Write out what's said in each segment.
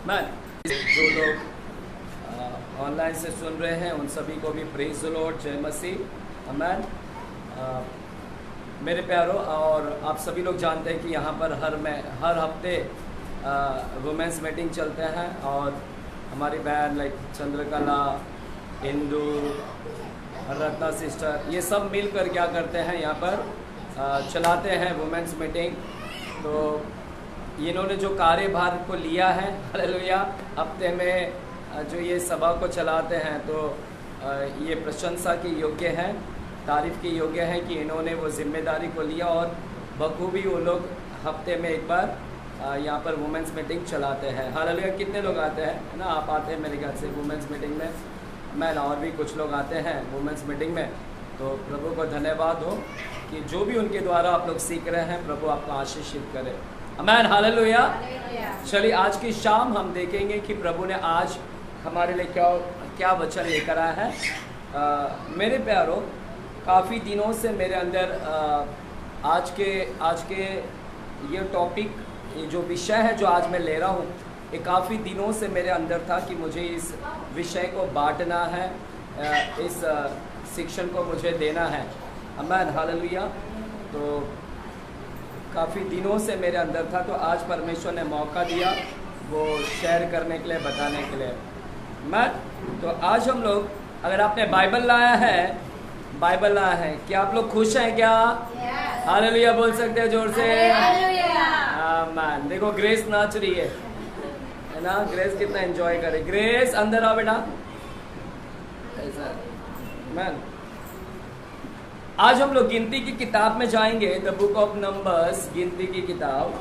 Man जो लोग online से सुन रहे हैं उन सभी को भी प्रेज द लॉर्ड, जय मसीह। मैन मेरे प्यारों, और आप सभी लोग जानते हैं कि यहाँ पर हर हफ्ते वुमेंस मीटिंग चलते हैं और हमारी बहन लाइक चंद्रकला, इंदू, रत्ना सिस्टर, ये सब मिलकर क्या करते हैं यहाँ पर चलाते हैं वुमेंस मीटिंग। तो इन्होंने जो कार्यभार को लिया है, हालेलुया, हफ्ते में जो ये सभा को चलाते हैं, तो ये प्रशंसा के योग्य है, तारीफ के योग्य है कि इन्होंने वो जिम्मेदारी को लिया और बखूबी वो लोग हफ्ते में एक बार यहाँ पर वुमेंस मीटिंग चलाते हैं। हालेलुया। कितने लोग आते हैं, है ना? आप आते हैं मेरे ख्याल से वुमेंस मीटिंग में, मैं और भी कुछ लोग आते हैं वुमेंस मीटिंग में। तो प्रभु को धन्यवाद हो कि जो भी उनके द्वारा आप लोग सीख रहे हैं, प्रभु आपको आशीषित करे। आमीन, हालेलुया। चलिए आज की शाम हम देखेंगे कि प्रभु ने आज हमारे लिए क्या वचन लेकर आया है। मेरे प्यारों, काफ़ी दिनों से मेरे अंदर आज के ये टॉपिक, ये जो विषय है जो आज मैं ले रहा हूँ, ये काफ़ी दिनों से मेरे अंदर था कि मुझे इस विषय को बांटना है, इस शिक्षण को मुझे देना है। आमीन, हालेलुया। तो काफ़ी दिनों से मेरे अंदर था, तो आज परमेश्वर ने मौका दिया वो शेयर करने के लिए, बताने के लिए। तो आज हम लोग, अगर आपने बाइबल लाया है, क्या आप लोग खुश हैं क्या? हालेलुया बोल सकते हैं जोर से? आमीन। देखो ग्रेस नाच रही है ना? ग्रेस कितना एंजॉय करे। ग्रेस अंदर आओ बेटा। ऐसा मैन, आज हम लोग गिनती की किताब में जाएंगे, द बुक ऑफ नंबर्स, गिनती की किताब,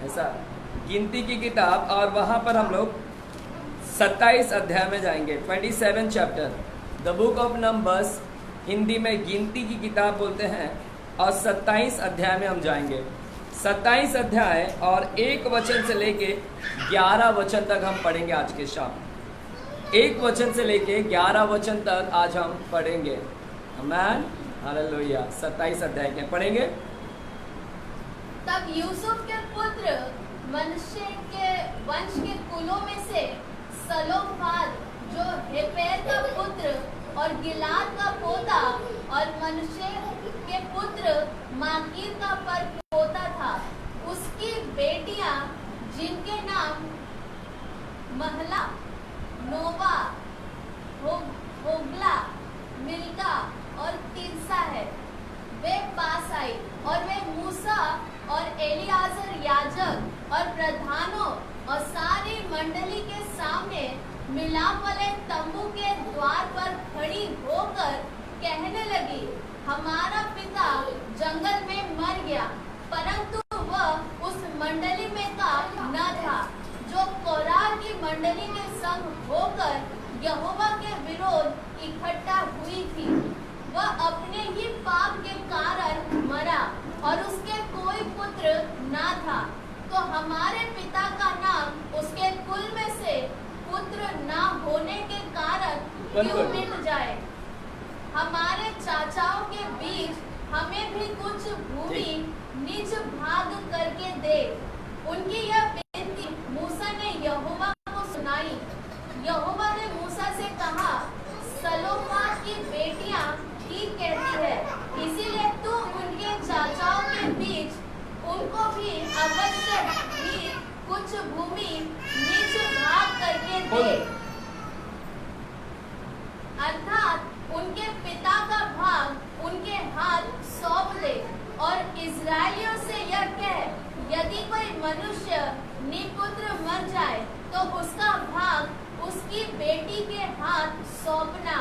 ऐसा गिनती की किताब, और वहाँ पर हम लोग 27 अध्याय में जाएंगे, 27 chapter, the book of numbers, Hindi में गिनती की किताब बोलते हैं, और 27 अध्याय में हम जाएंगे। 27 अध्याय और 1 वचन से लेके 11 वचन तक हम पढ़ेंगे आज के शाम। 1 वचन से लेके 11 वचन तक आज हम पढ़ेंगे। आमीन, हालेलुया। 27 अध्याय के पढ़ेंगे। तब यूसुफ के पुत्र मनश्शे के वंश के कुलों में से सलोफाद, जो हेपेर का पुत्र और गिलाद का पोता और मनश्शे के पुत्र माकीर का परपोता था, उसकी बेटियां जिनके नाम महला, नोवा, होगला, मिल्का और तिरसा है, वे पास आई और वे मूसा और एलियाजर याजक और प्रधानों और सारी मंडली के सामने मिलाप वाले तंबू के द्वार पर खड़ी होकर कहने लगी, हमारा पिता जंगल में मर गया, परंतु वह उस मंडली में का न था जो कोराह की मंडली के संग होकर यहोवा के विरोध इकट्ठा हुई थी। वह अपने ही पाप के कारण मरा और उसके कोई पुत्र ना था, तो हमारे पिता का नाम उसके कुल में से पुत्र ना होने के कारण क्यों मिट जाए? हमारे चाचाओं के बीच हमें भी कुछ भूमि निज भाग करके दे। उनकी यह विनती मूसा ने यहोवा को सुनाई। यहोवा ने मूसा से कहा, सलोफाद की बेटियां ठीक कहती है, इसीलिए तू उनके चाचाओं के बीच उनको भी अवश्य भी कुछ भूमि निज भाग करके दे, अर्थात उनके पिता का भाग उनके हाथ सौंप दे। और इजराइलियों से यह कह, यदि कोई मनुष्य निपुत्र मर जाए तो उसका भाग उसकी बेटी के हाथ सौंपना,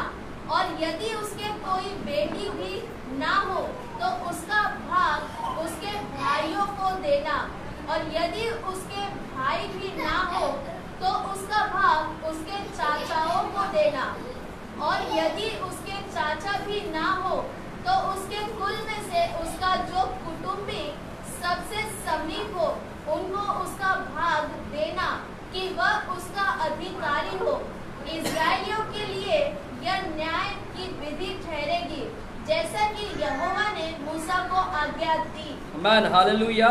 और यदि उसके कोई बेटी भी ना हो तो उसका भाग उसके भाइयों को देना, और यदि उसके भाई भी ना हो तो उसका भाग उसके चाचाओं को देना, और यदि उसके चाचा भी ना हो तो उसके कुल में से उसका जो कुटुंबी सबसे समीप हो उनको उसका भाग देना, कि वह उसका अधिकारी हो। इस्राएलियों के लिए यह न्याय की विधि ठहरेगी, जैसा कि यहोवा ने मूसा को आज्ञा दी। आमीन, हालेलुया।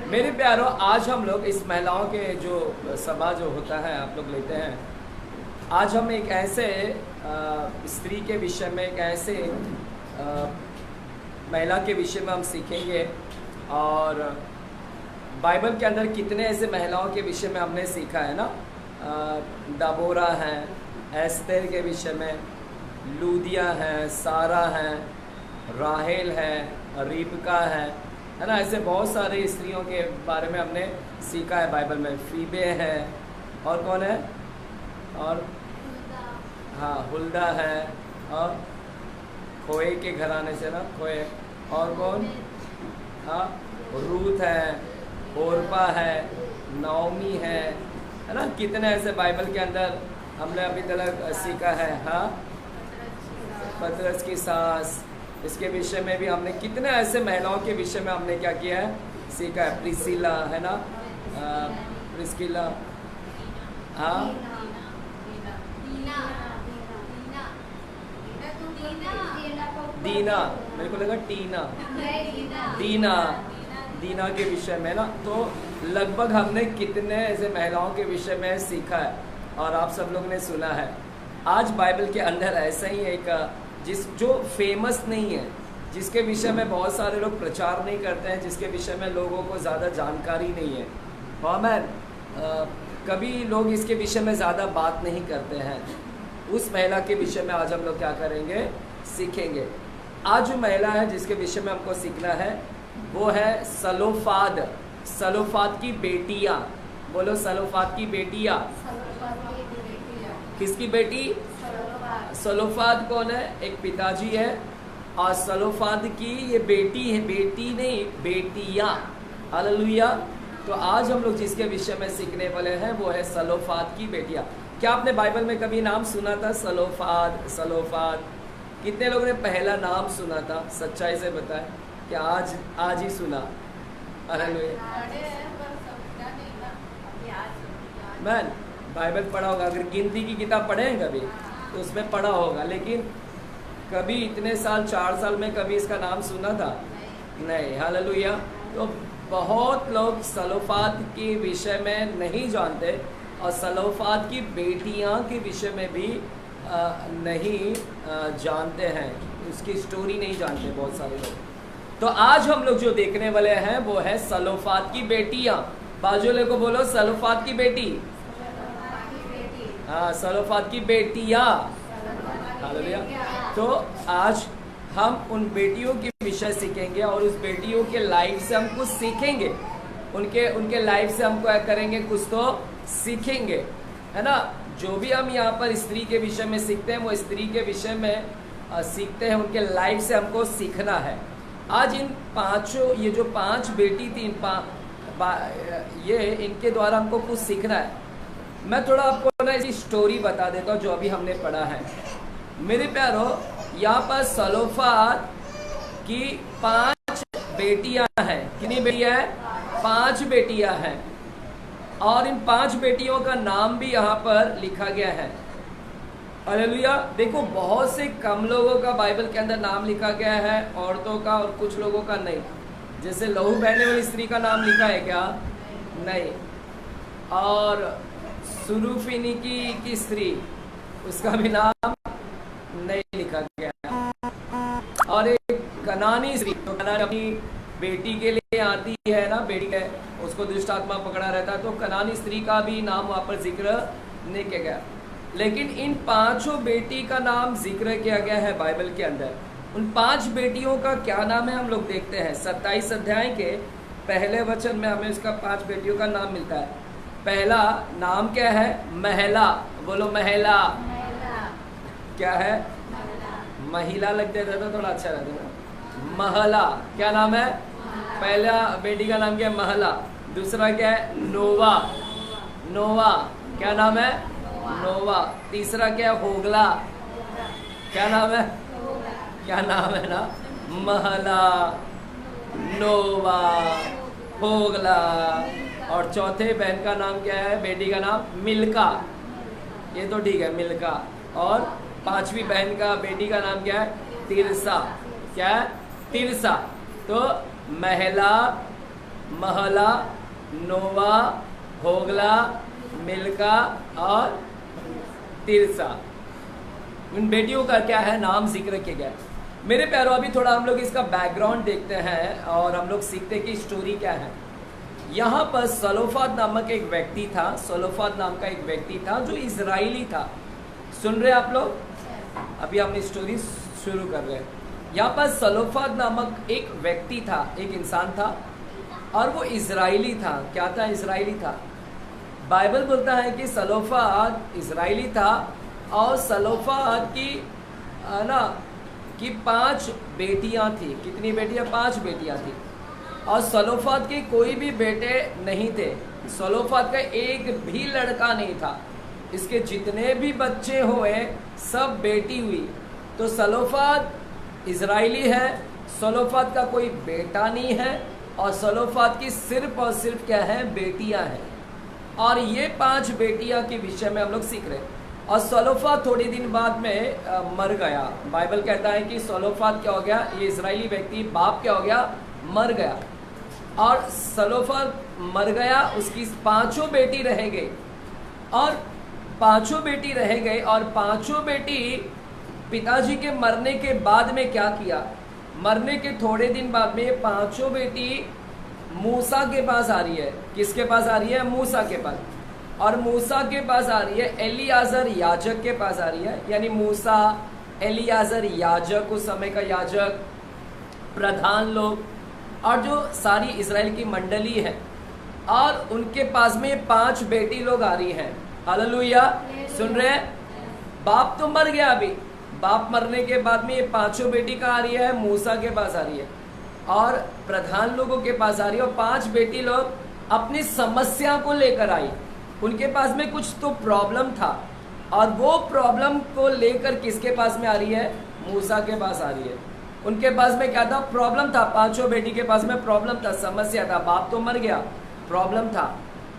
मेरे प्यारों, आज हम लोग इस महिलाओं के जो सभा जो होता है आप लोग लेते हैं, आज हम एक ऐसे स्त्री के विषय में, एक ऐसे महिला के विषय में हम सीखेंगे। और बाइबल के अंदर कितने ऐसे महिलाओं के विषय में हमने सीखा है ना। दबोरा हैं, एस्तेर के विषय में, लूदिया हैं, सारा हैं, राहेल है, रिबका है ना। ऐसे बहुत सारे स्त्रियों के बारे में हमने सीखा है बाइबल में। फीबे है, और कौन है, और हाँ हुल्दा है, और खोए के घराने से ना, खोए, और कौन, हाँ रूथ है, ओरपा है, नौमी है ना। कितने ऐसे बाइबल के अंदर हमने अभी तक सीखा है। हाँ, पतरस की सास, इसके विषय में भी हमने कितने ऐसे महिलाओं के विषय में हमने क्या किया है, सीखा है। प्रिसिला है ना, प्रिस्किला, हाँ दीना, मेरे को लगा टीना, दीना के विषय में ना। तो लगभग हमने कितने ऐसे महिलाओं के विषय में सीखा है और आप सब लोग ने सुना है। आज बाइबल के अंदर ऐसा ही एक जो फेमस नहीं है, जिसके विषय में बहुत सारे लोग प्रचार नहीं करते हैं, जिसके विषय में लोगों को ज़्यादा जानकारी नहीं है, आमेन, कभी लोग इसके विषय में ज़्यादा बात नहीं करते हैं, उस महिला के विषय में आज हम लोग क्या करेंगे, सीखेंगे। आज जो महिला है जिसके विषय में हमको सीखना है वो है सलोफाद। सलोफाद की बेटियाँ, बोलो सलोफाद की बेटियाँ। किसकी बेटी? सलोफाद कौन है? एक पिताजी है, और सलोफाद की ये बेटी है, बेटी नहीं बेटियाँ। हालेलुया। तो आज हम लोग जिसके विषय में सीखने वाले हैं वो है सलोफाद की बेटियाँ। क्या आपने बाइबल में कभी नाम सुना था सलोफाद? सलोफाद कितने लोगों ने पहला नाम सुना था? सच्चाई से बताएं, क्या आज ही सुना? हालेलुया। मैन बाइबल पढ़ा होगा, अगर गिनती की किताब पढ़े हैं कभी तो उसमें पढ़ा होगा, लेकिन कभी इतने साल, 4 साल में कभी इसका नाम सुना था? नहीं। हालेलुया। तो बहुत लोग सलोफाद के विषय में नहीं जानते, और सलोफाद की बेटियां के विषय में भी नहीं जानते हैं, उसकी स्टोरी नहीं जानते बहुत सारे लोग। तो आज हम लोग जो देखने वाले हैं वो है सलोफाद की बेटियां। बाजुले को बोलो सलोफाद की बेटी। हाँ, सलोफाद की बेटियां। हालेलुया। तो आज हम उन बेटियों के विषय सीखेंगे और उस बेटियों के लाइफ से हम कुछ सीखेंगे, उनके लाइफ से हम क्या करेंगे, कुछ तो सीखेंगे, है ना। जो भी हम यहाँ पर स्त्री के विषय में सीखते हैं वो स्त्री के विषय में सीखते हैं, उनके लाइफ से हमको सीखना है। आज इन पांचों, ये जो 5 बेटी थी, ये इनके द्वारा हमको कुछ सीखना है। मैं थोड़ा आपको ना इसकी स्टोरी बता देता हूँ जो अभी हमने पढ़ा है। मेरे प्यारो, यहाँ पर सलोफाद की 5 बेटियां हैं। कितनी बेटियां हैं? 5 बेटियां हैं, और इन 5 बेटियों का नाम भी यहाँ पर लिखा गया है। हालेलुया। देखो, बहुत से कम लोगों का बाइबल के अंदर नाम लिखा गया है, औरतों का, और कुछ लोगों का नहीं। जैसे लहू बहने वाली स्त्री का नाम लिखा है क्या? नहीं। और सुरूफिनिकी की स्त्री, उसका भी नाम नहीं लिखा गया है। और एक कनानी स्त्री, तो कनानी अपनी बेटी के लिए आती है ना, बेटी है, उसको दुष्ट आत्मा पकड़ा रहता है, तो कनानी स्त्री का भी नाम वहाँ पर जिक्र नहीं किया गया। लेकिन इन 5 बेटी का नाम जिक्र किया गया है बाइबल के अंदर। उन 5 बेटियों का क्या नाम है हम लोग देखते हैं। 27 अध्याय के पहले वचन में हमें उसका 5 बेटियों का नाम मिलता है। पहला नाम क्या है? महिला। बोलो महिला। क्या है? महिला लग जाता था, थोड़ा अच्छा रहता ना। महला। क्या नाम है? पहला बेटी का नाम क्या है? महला। दूसरा क्या है? नोवा। नोवा। क्या नाम है? नोवा। तीसरा क्या है? होगला। क्या नाम है? क्या नाम है ना? महला, नोवा, होगला। और चौथे बहन का नाम क्या है? बेटी का नाम मिल्का। ये तो ठीक है, मिल्का। और 5वीं बहन का, बेटी का नाम क्या है? तिरसा। क्या है? तिरसा। तो महिला, महला, नोवा, होगला, मिल्का और तिरसा। उन बेटियों का क्या है नाम जिक्र किया गया। मेरे प्यारों, अभी थोड़ा हम लोग इसका बैकग्राउंड देखते हैं और हम लोग सीखते हैं कि स्टोरी क्या है। यहाँ पर सलोफाद नामक एक व्यक्ति था, सलोफाद नाम का एक व्यक्ति था जो इजराइली था। सुन रहे आप लोग? अभी हम स्टोरी शुरू कर रहे हैं। यहाँ पर सलोफाद नामक एक व्यक्ति था, एक इंसान था और वो इजराइली था। क्या था? इजराइली था। बाइबल बोलता है कि सलोफाद इजराइली था और सलोफाद की ना कि 5 बेटियां थी। कितनी बेटियां? 5 बेटियां थी। और सलोफाद के कोई भी बेटे नहीं थे। सलोफाद का एक भी लड़का नहीं था। इसके जितने भी बच्चे हुए सब बेटी हुई। तो सलोफाद इजराइली है, सलोफाद का कोई बेटा नहीं है और सलोफाद की सिर्फ और सिर्फ क्या है? बेटियां हैं। और ये 5 बेटियां के विषय में हम लोग सीख रहे हैं। और सलोफाद थोड़ी दिन बाद में मर गया। बाइबल कहता है कि सलोफाद क्या हो गया? ये इजराइली व्यक्ति बाप क्या हो गया? मर गया। और सलोफाद मर गया, उसकी 5 बेटी रह गई और 5 बेटी रह गई। और 5 बेटी पिताजी के मरने के बाद में क्या किया? मरने के थोड़े दिन बाद में ये 5 बेटी मूसा के पास आ रही है। किसके पास आ रही है? मूसा के पास। और मूसा के पास आ रही है, एलियाजर याजक के पास आ रही है। यानी मूसा, एलियाजर याजक, उस समय का याजक, प्रधान लोग और जो सारी इजराइल की मंडली है, और उनके पास में 5 बेटी लोग आ रही हैं। हालेलुया, सुन रहे हैं? बाप तो मर गया अभी। बाप मरने के बाद में ये 5 बेटी कहाँ आ रही है? मूसा के पास आ रही है और प्रधान लोगों के पास आ रही है। और 5 बेटी लोग अपनी समस्या को लेकर आई। उनके पास में कुछ तो प्रॉब्लम था और वो प्रॉब्लम को लेकर किसके पास में आ रही है? मूसा के पास आ रही है। उनके पास में क्या था? प्रॉब्लम था। 5 बेटी के पास में प्रॉब्लम था, समस्या था। बाप तो मर गया, प्रॉब्लम था।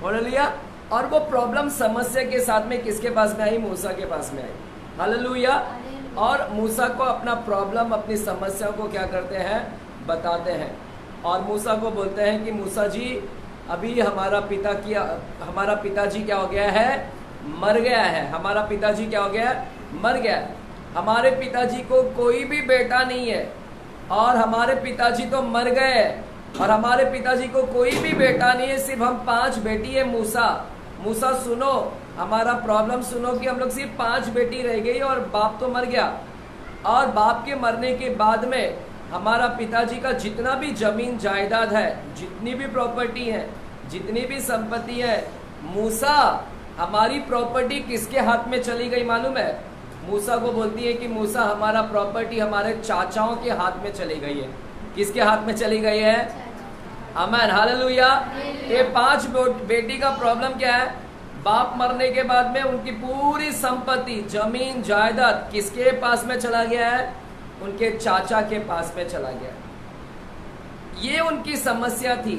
हालेलुया। और वो प्रॉब्लम समस्या के साथ में किसके पास में आई? मूसा के पास में आई। हालेलुया। और मूसा को अपना प्रॉब्लम, अपनी समस्या को क्या करते हैं? बताते हैं। और मूसा को बोलते हैं कि मूसा जी, अभी हमारा पिताजी क्या हो गया है? मर गया है। हमारा पिताजी क्या हो गया है? मर गया है। हमारे पिताजी को कोई भी बेटा नहीं है और हमारे पिताजी तो मर गए और हमारे पिताजी को कोई भी बेटा नहीं है, सिर्फ हम 5 बेटी है। मूसा सुनो, हमारा प्रॉब्लम सुनो कि हम लोग सिर्फ 5 बेटी रह गई और बाप तो मर गया। और बाप के मरने के बाद में हमारा पिताजी का जितना भी जमीन जायदाद है, जितनी भी प्रॉपर्टी है, जितनी भी संपत्ति है, मूसा हमारी प्रॉपर्टी किसके हाथ में चली गई मालूम है? मूसा को बोलती है कि मूसा हमारा प्रॉपर्टी हमारे चाचाओं के हाथ में चली गई है। किसके हाथ में चली गई है? आमीन, हालेलुया। ये 5 बेटी का प्रॉब्लम क्या है? बाप मरने के बाद में उनकी पूरी संपत्ति, जमीन जायदाद किसके पास में चला गया है? उनके चाचा के पास में चला गया। ये उनकी समस्या थी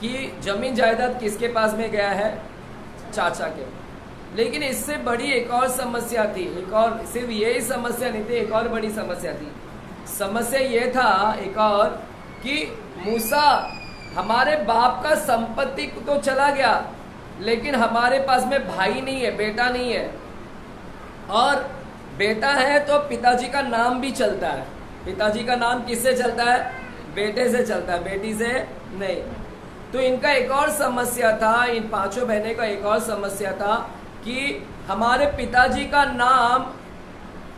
कि जमीन जायदाद किसके पास में गया है? चाचा के। लेकिन इससे बड़ी एक और समस्या थी। एक और, सिर्फ यही समस्या नहीं थी, एक और बड़ी समस्या थी। समस्या ये था एक और कि मूसा, हमारे बाप का संपत्ति तो चला गया लेकिन हमारे पास में भाई नहीं है, बेटा नहीं है। और बेटा है तो पिताजी का नाम भी चलता है। पिताजी का नाम किससे चलता है? बेटे से चलता है, बेटी से नहीं। तो इनका एक और समस्या था, इन 5 बहनों का एक और समस्या था कि हमारे पिताजी का नाम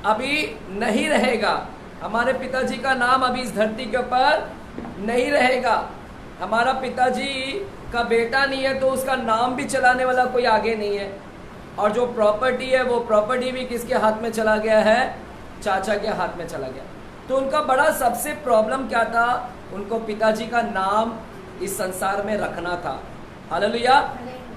अभी नहीं रहेगा। हमारे पिताजी का नाम अभी इस धरती के ऊपर नहीं रहेगा। हमारा पिताजी का बेटा नहीं है तो उसका नाम भी चलाने वाला कोई आगे नहीं है। और जो प्रॉपर्टी है वो प्रॉपर्टी भी किसके हाथ में चला गया है? चाचा के हाथ में चला गया। तो उनका बड़ा सबसे प्रॉब्लम क्या था? उनको पिताजी का नाम इस संसार में रखना था। हालेलुया।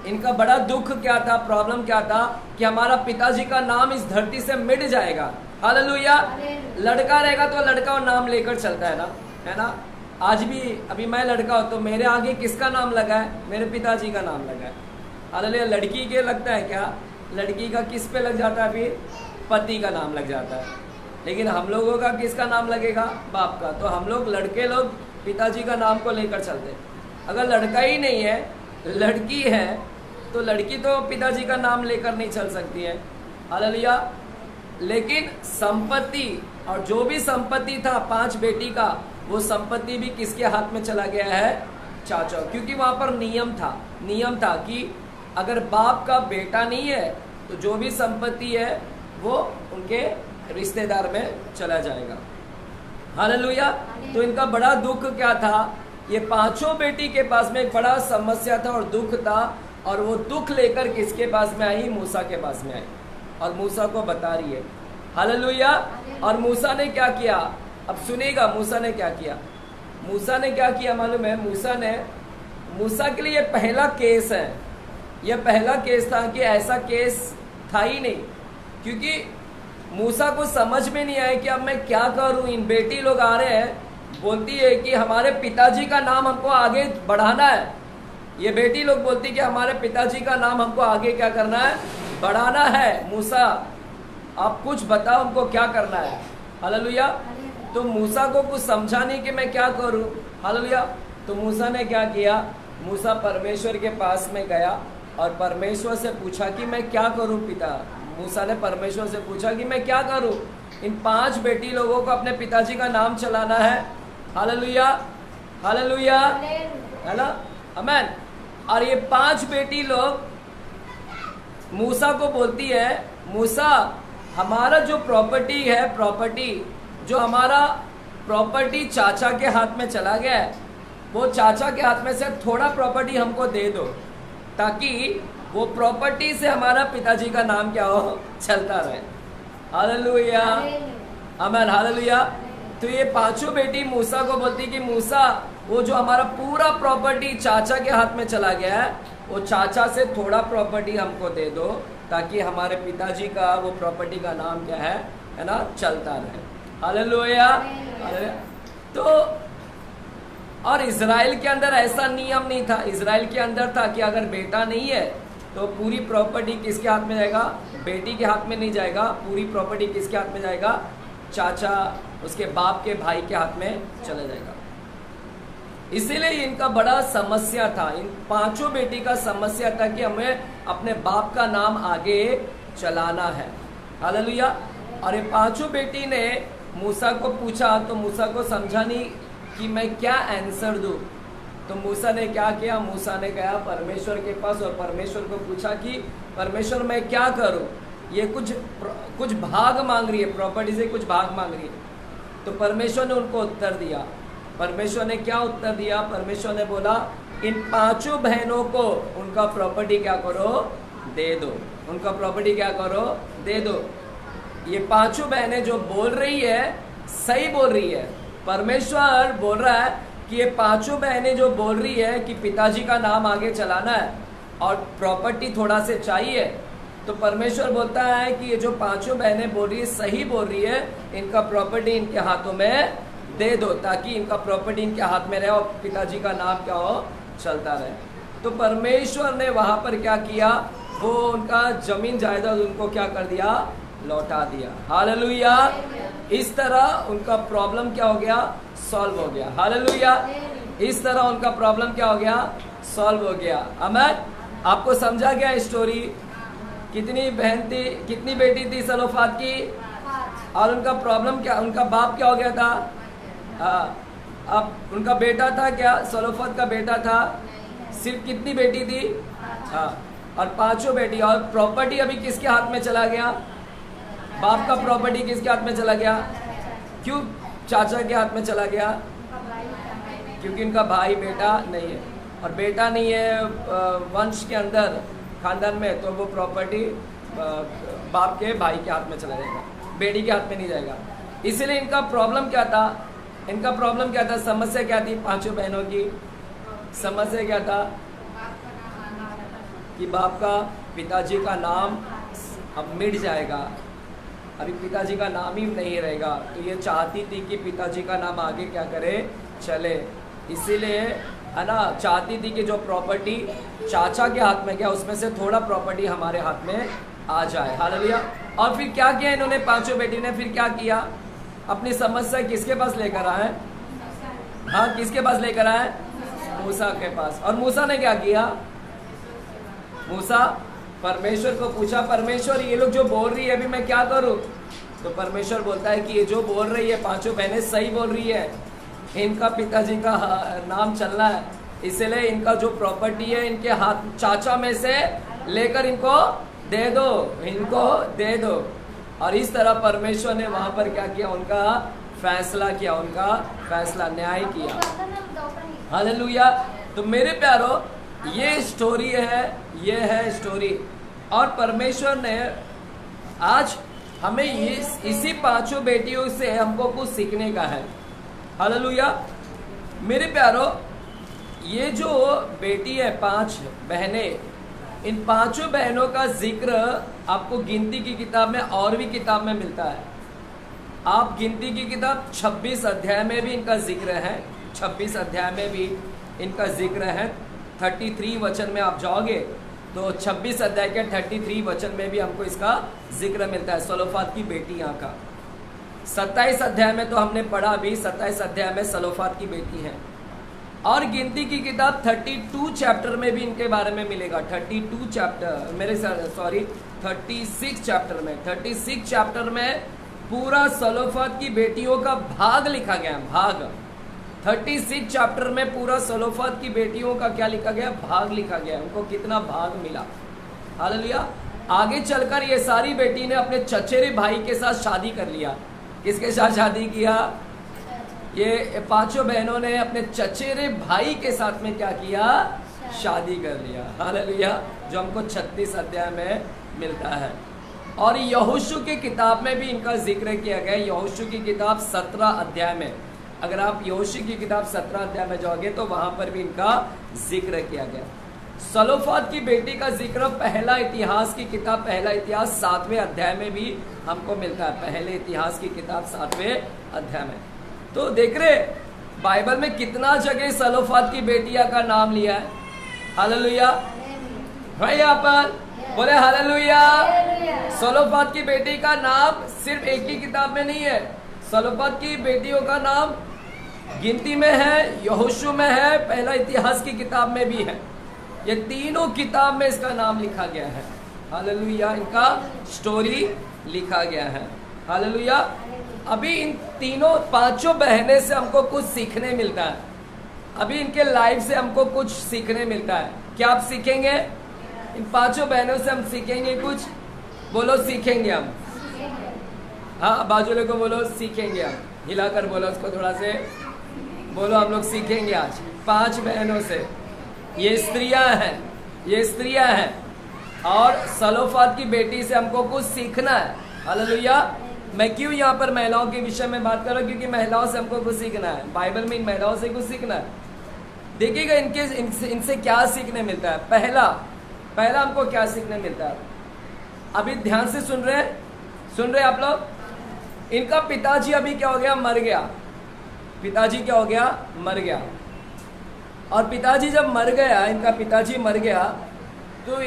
इनका बड़ा दुख क्या था? प्रॉब्लम क्या था? कि हमारा पिताजी का नाम इस धरती से मिट जाएगा। हालेलुया। लड़का रहेगा तो लड़का और नाम लेकर चलता है ना। आज भी अभी मैं लड़का हूं तो मेरे आगे किसका नाम लगा है? मेरे पिताजी का नाम लगा है। हालेलुया। लड़की के लगता है क्या? लड़की का किस पे लग जाता है? फिर पति का नाम लग जाता है। लेकिन हम लोगों का किसका नाम लगेगा? बाप का। तो हम लोग लड़के लोग पिताजी का नाम को लेकर चलते। अगर लड़का ही नहीं है, लड़की है, तो लड़की तो पिताजी का नाम लेकर नहीं चल सकती है। हालेलुया। लेकिन संपत्ति, और जो भी संपत्ति था 5 बेटी का, वो संपत्ति भी किसके हाथ में चला गया है? चाचा। क्योंकि वहां पर नियम था कि अगर बाप का बेटा नहीं है तो जो भी संपत्ति है वो उनके रिश्तेदार में चला जाएगा। हालेलुया। तो इनका बड़ा दुख क्या था? ये 5 बेटी के पास में एक बड़ा समस्या था और दुख था, और वो दुख लेकर किसके पास में आई? मूसा के पास में आई, और मूसा को बता रही है। हालेलुया। और मूसा ने क्या किया? अब सुनेगा मूसा ने क्या किया। मूसा ने क्या किया मालूम है? मूसा के लिए पहला केस है, यह पहला केस था कि ऐसा केस था ही नहीं, क्योंकि मूसा को समझ में नहीं आया कि अब मैं क्या करूं। इन बेटी लोग आ रहे हैं, बोलती है कि हमारे पिताजी का नाम हमको आगे बढ़ाना है। ये बेटी लोग बोलती कि हमारे पिताजी का नाम हमको आगे क्या करना है? बढ़ाना है। मूसा आप कुछ बताओ हमको क्या करना है। हालेलुया। तो मूसा को कुछ समझा नहीं कि मैं क्या करूं। हालेलुया। तो मूसा ने क्या किया? मूसा परमेश्वर के पास में गया और परमेश्वर से पूछा कि मैं क्या करूं पिता। मूसा ने परमेश्वर से पूछा कि मैं क्या करूं, इन 5 बेटी लोगों को अपने पिताजी का नाम चलाना है। हालेलुया। हालेलुया। है ना? आमीन। और ये 5 बेटी लोग मूसा को बोलती है, मूसा हमारा जो प्रॉपर्टी है, जो हमारा प्रॉपर्टी चाचा के हाथ में चला गया है, वो चाचा के हाथ में से थोड़ा प्रॉपर्टी हमको दे दो, ताकि वो प्रॉपर्टी से हमारा पिताजी का नाम क्या हो? चलता रहे। हालेलुया। आमीन। हालेलुया। तो ये 5 बेटी मूसा को बोलती कि मूसा वो जो हमारा पूरा प्रॉपर्टी चाचा के हाथ में चला गया है, वो चाचा से थोड़ा प्रॉपर्टी हमको दे दो, ताकि हमारे पिताजी का वो प्रॉपर्टी का नाम क्या है ना? चलता रहे। हालेलुया। तो और इज़राइल के अंदर ऐसा नियम नहीं था। इज़राइल के अंदर था कि अगर बेटा नहीं है तो पूरी प्रॉपर्टी किसके हाथ में जाएगा? बेटी के हाथ में नहीं जाएगा। पूरी प्रॉपर्टी किसके हाथ में जाएगा? चाचा, उसके बाप के भाई के हाथ में चला जाएगा। इसीलिए इनका बड़ा समस्या था, इन 5 बेटी का समस्या था कि हमें अपने बाप का नाम आगे चलाना है। हालेलुया। और ये 5 बेटी ने मूसा को पूछा, तो मूसा को समझा नहीं कि मैं क्या आंसर दूं। तो मूसा ने क्या किया? मूसा ने गया परमेश्वर के पास और परमेश्वर को पूछा कि परमेश्वर मैं क्या करूं? ये कुछ भाग मांग रही है, प्रॉपर्टी से कुछ भाग मांग रही है। तो परमेश्वर ने उनको उत्तर दिया। परमेश्वर ने क्या उत्तर दिया? परमेश्वर ने बोला इन 5 बहनों को उनका प्रॉपर्टी क्या करो? दे दो। उनका प्रॉपर्टी क्या करो? दे दो। ये 5 बहनें जो बोल रही है, सही बोल रही है। परमेश्वर बोल रहा है कि ये 5 बहनें जो बोल रही है कि पिताजी का नाम आगे चलाना है और प्रॉपर्टी थोड़ा से चाहिए, तो परमेश्वर बोलता है कि ये जो 5 बहनें बोल रही है, सही बोल रही है, इनका प्रॉपर्टी इनके हाथों में दे दो, ताकि इनका प्रॉपर्टी इनके हाथ में रहे और पिताजी का नाम क्या हो? चलता रहे। तो परमेश्वर ने वहां पर क्या किया? वो उनका जमीन जायदाद उनको क्या कर दिया? लौटा दिया। हालेलुया। इस तरह उनका प्रॉब्लम क्या हो गया? सॉल्व हो गया। हालेलुया। इस तरह उनका प्रॉब्लम क्या हो गया? सॉल्व हो गया। आमीन। आपको समझा गया स्टोरी? कितनी बहन थी, कितनी बेटी थी सलोफात की, और उनका प्रॉब्लम क्या? उनका बाप क्या हो गया था? अब उनका बेटा था क्या? सलोफात का बेटा था। सिर्फ कितनी बेटी थी? और 5 बेटी। और प्रॉपर्टी अभी किसके हाथ में चला गया? बाप का प्रॉपर्टी किसके हाथ में चला गया? क्यों चाचा के हाथ में चला गया? क्योंकि उनका भाई बेटा नहीं है, और बेटा नहीं है वंश के अंदर, खानदान में, तो वो प्रॉपर्टी बाप के भाई के हाथ में चला जाएगा, बेटी के हाथ में नहीं जाएगा। इसलिए इनका प्रॉब्लम क्या था? समस्या क्या थी? 5 बहनों की समस्या क्या था? कि बाप का, पिताजी का नाम अब मिट जाएगा, अभी पिताजी का नाम ही नहीं रहेगा। तो ये चाहती थी कि पिताजी का नाम आगे क्या करे? चले। इसीलिए है ना, चाहती थी कि जो प्रॉपर्टी चाचा के हाथ में, क्या उसमें से थोड़ा प्रॉपर्टी हमारे हाथ में आ जाए। हालेलुया। और फिर क्या किया इन्होंने? 5 बेटी ने फिर क्या किया? अपनी समस्या किसके पास लेकर आए? हाँ, किसके पास लेकर आए? मूसा के पास। और मूसा ने क्या किया? मूसा परमेश्वर को पूछा, परमेश्वर ये लोग जो बोल रही है अभी मैं क्या करूं? तो परमेश्वर बोलता है कि ये जो बोल रही है पांचों बहनें सही बोल रही है, इनका पिताजी का नाम चलना है, इसलिए इनका जो प्रॉपर्टी है इनके हाथ चाचा में से लेकर इनको दे दो, इनको दे दो। और इस तरह परमेश्वर ने वहां पर क्या किया? उनका फैसला किया, उनका फैसला न्याय किया। हालेलुया। तो मेरे प्यारो ये स्टोरी है, ये है स्टोरी। और परमेश्वर ने आज हमें इसी पांचों बेटियों से हमको कुछ सीखने का है। हालेलुया। मेरे प्यारो ये जो बेटी है, 5 बहनें, इन पांचों बहनों का जिक्र आपको गिनती की किताब में और भी किताब में मिलता है। आप गिनती की किताब 26 अध्याय में भी इनका जिक्र है, 26 अध्याय में भी इनका जिक्र है। 33 वचन में आप जाओगे तो 26 अध्याय के 33 वचन में भी हमको इसका जिक्र मिलता है, सलोफाद की बेटियां का। 27 अध्याय में तो हमने पढ़ा अभी, 27 अध्याय में सलोफाद की बेटी है। और गिनती की किताब 32 चैप्टर में भी इनके बारे में मिलेगा। 32 चैप्टर, मेरे सॉरी 36 चैप्टर में, 36 चैप्टर में पूरा सलोफाद की बेटियों का भाग लिखा गया है, भाग। 36 चैप्टर में पूरा सलोफाद की बेटियों का क्या लिखा गया? भाग लिखा गया, उनको कितना भाग मिला। हालेलुया। आगे चलकर ये सारी बेटी ने अपने चचेरे भाई के साथ शादी कर लिया। किसके साथ शादी किया? ये पांचों बहनों ने अपने चचेरे भाई के साथ में क्या किया? शादी कर लिया। हालेलुया। जो हमको 36 अध्याय में मिलता है। और यहोशू की किताब में भी इनका जिक्र किया गया। यहोशू की किताब 17 अध्याय में, अगर आप यहोशू की किताब 17 अध्याय में जाओगे तो वहां पर भी इनका जिक्र किया गया। सलोफाद की बेटी का जिक्र पहला इतिहास की किताब, पहला इतिहास 7वें अध्याय में भी हमको मिलता है। पहले इतिहास की किताब 7वें अध्याय में। तो देख रहे बाइबल में कितना जगह सलोफाद की बेटियां का नाम लिया है। हालेलुया। भाई यहाँ पर बोले हालेलुया। सलोफाद की बेटी का नाम सिर्फ एक ही किताब में नहीं है, सलोफाद की बेटियों का नाम गिनती में है, यहोशू में है, पहला इतिहास की किताब में भी है। ये तीनों किताब में इसका नाम लिखा गया है। हालेलुया। इनका स्टोरी लिखा गया है। हालेलुया। अभी इन तीनों पांचों बहनें से हमको कुछ सीखने मिलता है। अभी इनके लाइफ से हमको कुछ सीखने मिलता है। क्या आप सीखेंगे? इन पांचों बहनों से हम सीखेंगे कुछ। बोलो सीखेंगे हम। हाँ, बाजू वाले को बोलो सीखेंगे हम। हिलाकर बोलो उसको थोड़ा से, बोलो हम लोग सीखेंगे आज 5 बहनों से। ये स्त्रियां हैं, ये स्त्रियां हैं। और सलोफाद की बेटी से हमको कुछ सीखना है। हालेलुया। मैं क्यों यहाँ पर महिलाओं के विषय में बात कर रहा हूँ? क्योंकि महिलाओं से हमको कुछ सीखना है। बाइबल में इन महिलाओं से कुछ सीखना है। देखिएगा इनसे क्या सीखने मिलता है। पहला हमको क्या सीखने मिलता है? अभी ध्यान से सुन रहे आप लोग। इनका पिताजी अभी क्या हो गया? मर गया। पिताजी क्या हो गया? मर गया। और पिताजी जब मर गया, इनका पिताजी मर गया, तो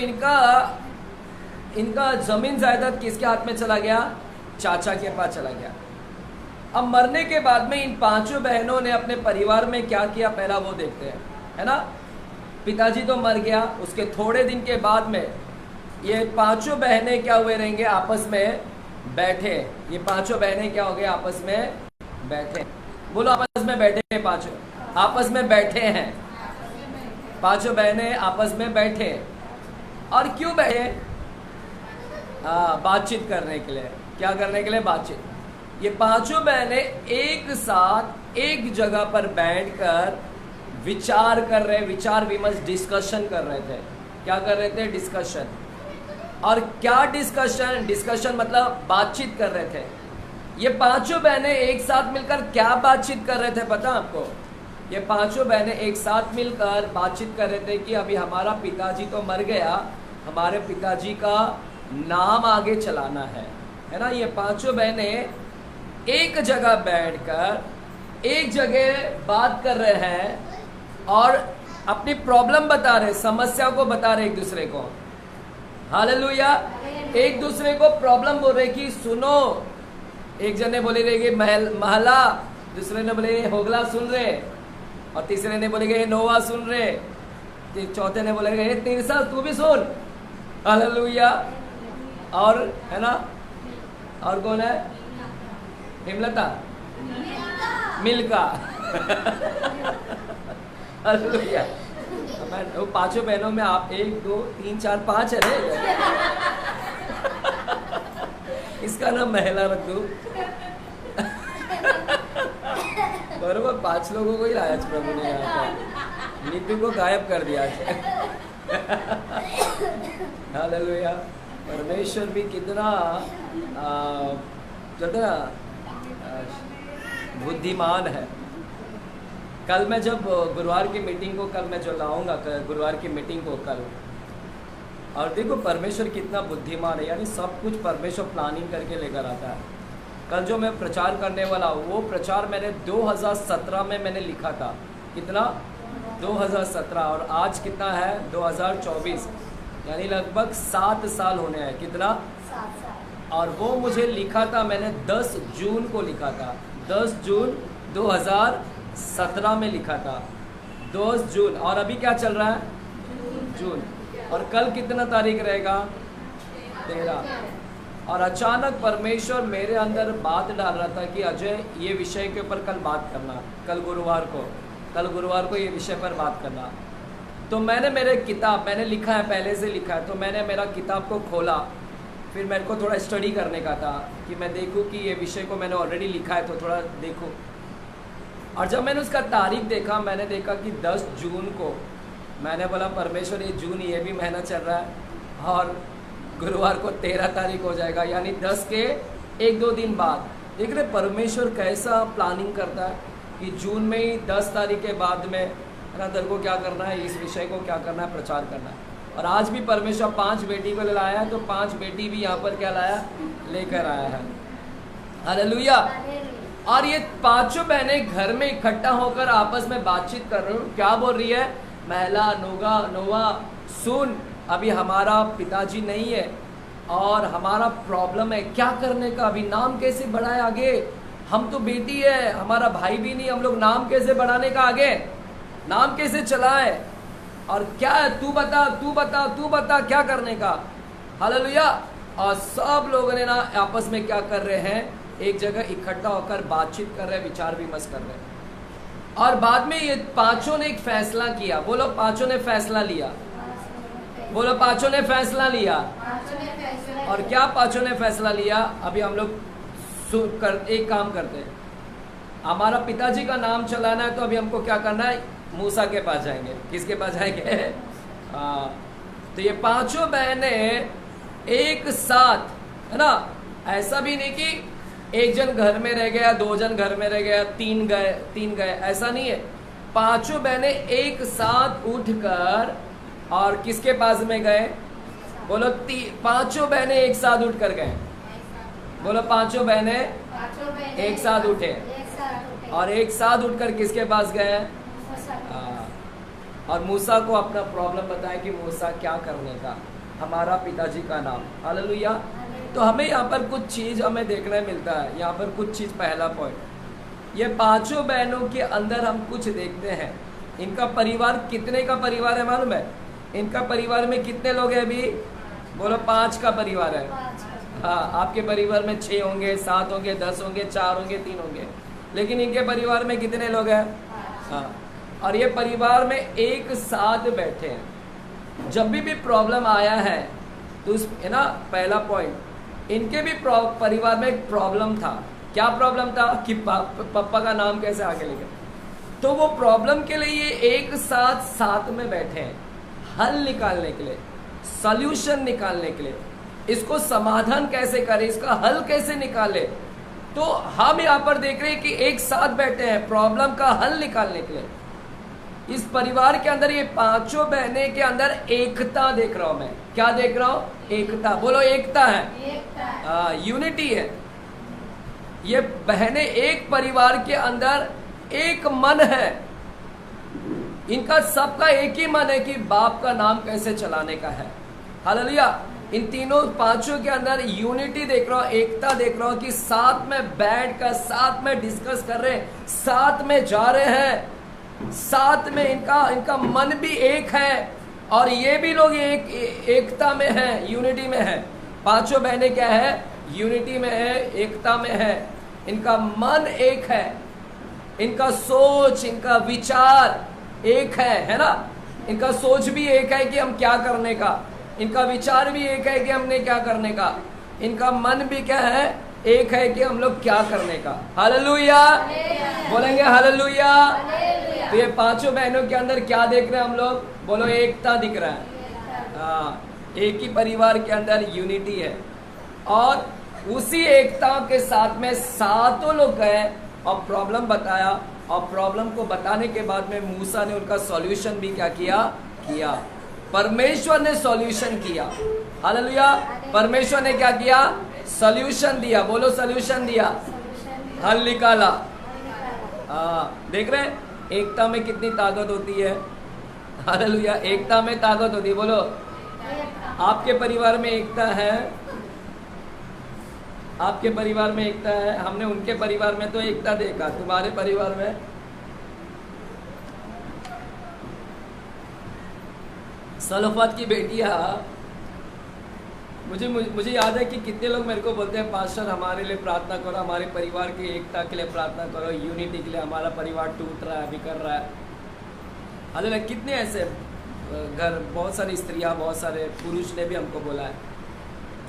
इनका जमीन जायदाद किसके हाथ में चला गया? चाचा के पास चला गया। अब मरने के बाद में इन पांचों बहनों ने अपने परिवार में क्या किया, पहला वो देखते हैं, है ना। पिताजी तो मर गया, उसके थोड़े दिन के बाद में ये पांचों बहनें क्या हुए रहेंगे? आपस में बैठे। ये पांचों बहनें क्या हो गए? आपस में बैठे। बोलो आपस में बैठे। पांचों आपस में बैठे हैं। पांचों बहनें आपस में बैठे। और क्यों बैठे? बातचीत करने के लिए। क्या करने के लिए? बातचीत। ये पांचों बहनें एक साथ एक जगह पर बैठकर विचार कर रहे, विचार विमर्श, डिस्कशन कर रहे थे। क्या कर रहे थे? डिस्कशन। और क्या डिस्कशन? डिस्कशन मतलब बातचीत कर रहे थे। ये पांचों बहनें एक साथ मिलकर क्या बातचीत कर रहे थे पता आपको? ये पांचों बहनें एक साथ मिलकर बातचीत कर रहे थे कि अभी हमारा पिताजी तो मर गया, हमारे पिताजी का नाम आगे चलाना है ना। ये पांचों बहनें एक जगह बैठकर एक जगह बात कर रहे हैं और अपनी प्रॉब्लम बता रहे, समस्या को बता रहे एक दूसरे को। हालेलुया। एक दूसरे को प्रॉब्लम बोल रहे कि सुनो। एक जने बोले रहे कि महला, दूसरे ने बोले होगला सुन रहे। और तीसरे ने बोलेगा ये नोवा सुन रहे, चौथे ने बोलेगा ये तीरसा तू भी सुन। हालेलुया। और है ना, और कौन है? हिमलता, मिल्का। हालेलुया। वो पांचों बहनों में आप 1 2 3 4 5 है रे। इसका नाम महिला रख दो। बरोबर 5 लोगों को ही लाया आज प्रभु ने यहाँ पर, नीतू को गायब कर दिया आज। हालेलुया। परमेश्वर भी कितना बुद्धिमान है। कल मैं जब गुरुवार की मीटिंग को, कल मैं जो लाऊंगा गुरुवार की मीटिंग को कल, और देखो परमेश्वर कितना बुद्धिमान है, यानी सब कुछ परमेश्वर प्लानिंग करके लेकर आता है। कल जो मैं प्रचार करने वाला हूँ वो प्रचार मैंने 2017 में मैंने लिखा था। कितना? 2017। और आज कितना है? 2024, यानी लगभग 7 साल होने हैं। कितना? 7 साल। और वो मुझे लिखा था मैंने 10 जून को लिखा था। 10 जून 2017 में लिखा था। 10 जून। और अभी क्या चल रहा है? जून। और कल कितना तारीख रहेगा? 13। और अचानक परमेश्वर मेरे अंदर बात डाल रहा था कि अजय ये विषय के ऊपर कल बात करना, कल गुरुवार को ये विषय पर बात करना। तो मैंने मेरे किताब, मैंने लिखा है, पहले से लिखा है, तो मैंने मेरा किताब को खोला, फिर मेरे को थोड़ा स्टडी करने का था कि मैं देखूं कि ये विषय को मैंने ऑलरेडी लिखा है तो थोड़ा देखूं। और जब मैंने उसका तारीख देखा, मैंने देखा कि 10 जून को, मैंने बोला परमेश्वर ये जून ये भी महीना चल रहा है और गुरुवार को 13 तारीख हो जाएगा, यानी 10 के 1-2 दिन बाद। देख रहे परमेश्वर कैसा प्लानिंग करता है कि जून में ही 10 तारीख के बाद में है ना, तेरे को क्या करना है, इस विषय को क्या करना है, प्रचार करना है। और आज भी परमेश्वर 5 बेटी को लाया है, तो 5 बेटी भी यहाँ पर क्या लाया, लेकर आया है। हालेलुया। और ये 5 बहनें घर में इकट्ठा होकर आपस में बातचीत कर रही हूँ। क्या बोल रही है? महिला नोवा सुन, अभी हमारा पिताजी नहीं है और हमारा प्रॉब्लम है क्या करने का, अभी नाम कैसे बढ़ाए आगे, हम तो बेटी है, हमारा भाई भी नहीं, हम लोग नाम कैसे बढ़ाने का आगे, नाम कैसे चलाए, और क्या है तू बता क्या करने का। हालेलुया। और सब लोगों ने ना आपस में क्या कर रहे हैं, एक जगह इकट्ठा होकर बातचीत कर रहे हैं, विचार विमर्श कर रहे हैं। और बाद में ये 5 ने एक फैसला किया। बोलो 5 ने फैसला लिया। बोलो 5 ने फैसला लिया। और क्या 5 ने फैसला लिया? अभी हम लोग एक काम करते हैं, हमारा पिताजी का नाम चलाना है, तो अभी हमको क्या करना है, मूसा के पास जाएंगे। किसके पास जाएंगे? तो ये 5 बहनें एक साथ, है ना, ऐसा भी नहीं कि एक जन घर में रह गया, 2 जन घर में रह गया, 3 गए, ऐसा नहीं है। 5 बहनें एक साथ उठकर और किसके पास में गए? बोलो 5 बहनें एक साथ उठ कर गए। बोलो 5 बहनें एक साथ उठे और एक साथ उठकर किसके पास गए? और मूसा को अपना प्रॉब्लम बताया कि मूसा क्या करने का, हमारा पिताजी का नाम। हालेलुया। तो हमें यहाँ पर कुछ चीज़ हमें देखने मिलता है। यहाँ पर कुछ चीज़, पहला पॉइंट, ये 5 बहनों के अंदर हम कुछ देखते हैं। इनका परिवार कितने का परिवार है मालूम है? इनका परिवार में कितने लोग हैं अभी? बोलो 5 का परिवार है। हाँ, आपके परिवार में 6 होंगे, 7 होंगे, 10 होंगे, 4 होंगे, 3 होंगे, लेकिन इनके परिवार में कितने लोग हैं? हाँ। और ये परिवार में एक साथ बैठे हैं। जब भी प्रॉब्लम आया है तो उस, है ना, पहला पॉइंट, इनके भी परिवार में एक प्रॉब्लम था। क्या प्रॉब्लम था? कि पापा का नाम कैसे आगे लेके, तो वो प्रॉब्लम के लिए ये एक साथ में बैठे हैं, हल निकालने के लिए, सॉल्यूशन निकालने के लिए, इसको समाधान कैसे करें, इसका हल कैसे निकाले। तो हम यहाँ पर देख रहे हैं कि एक साथ बैठे हैं प्रॉब्लम का हल निकालने के लिए। इस परिवार के अंदर ये 5 बहनें के अंदर एकता देख रहा हूं मैं। क्या देख रहा हूं? एकता। बोलो एकता है, यूनिटी है। ये बहनें एक परिवार के अंदर एक मन है, इनका सबका एक ही मन है कि बाप का नाम कैसे चलाने का है। हालेलुया। इन तीनों 5 के अंदर यूनिटी देख रहा हूं, एकता देख रहा हूं कि साथ में बैठ कर साथ में डिस्कस कर रहे हैं, साथ में जा रहे हैं। साथ में इनका मन भी एक है और ये भी लोग एकता में है, यूनिटी में है। पांचों बहनें क्या है? यूनिटी में है, एकता में है। इनका मन एक है, इनका सोच, इनका विचार एक है ना। इनका सोच भी एक है कि हम क्या करने का, इनका विचार भी एक है कि हमने क्या करने का, इनका मन भी क्या है? एक है कि हम लोग क्या करने का। हालेलुया बोलेंगे, हालेलुया। तो ये पांचों बहनों के अंदर क्या देख रहे हैं हम लोग? बोलो, एकता दिख रहा है। हाँ, एक ही परिवार के अंदर यूनिटी है और उसी एकता के साथ में सातों लोग गए और प्रॉब्लम बताया और प्रॉब्लम को बताने के बाद में मूसा ने उनका सॉल्यूशन भी क्या किया। परमेश्वर ने सॉल्यूशन किया। हालेलुया। परमेश्वर ने क्या किया? सॉल्यूशन दिया। बोलो, सॉल्यूशन दिया, हल निकाला। देख रहे हैं एकता में कितनी ताकत होती है। हालेलुया। एकता में ताकत होती है। बोलो, आपके परिवार में एकता है, आपके परिवार में एकता है। हमने उनके परिवार में तो एकता देखा, तुम्हारे परिवार में? सलोफात की बेटियां, मुझे याद है कि कितने लोग मेरे को बोलते हैं, पास्टर हमारे लिए प्रार्थना करो, हमारे परिवार की एकता के लिए प्रार्थना करो, यूनिटी के लिए, हमारा परिवार टूट रहा है, अभी कर रहा है। हालेलुया। कितने ऐसे घर, बहुत सारी स्त्रियां, बहुत सारे पुरुष ने भी हमको बोला है।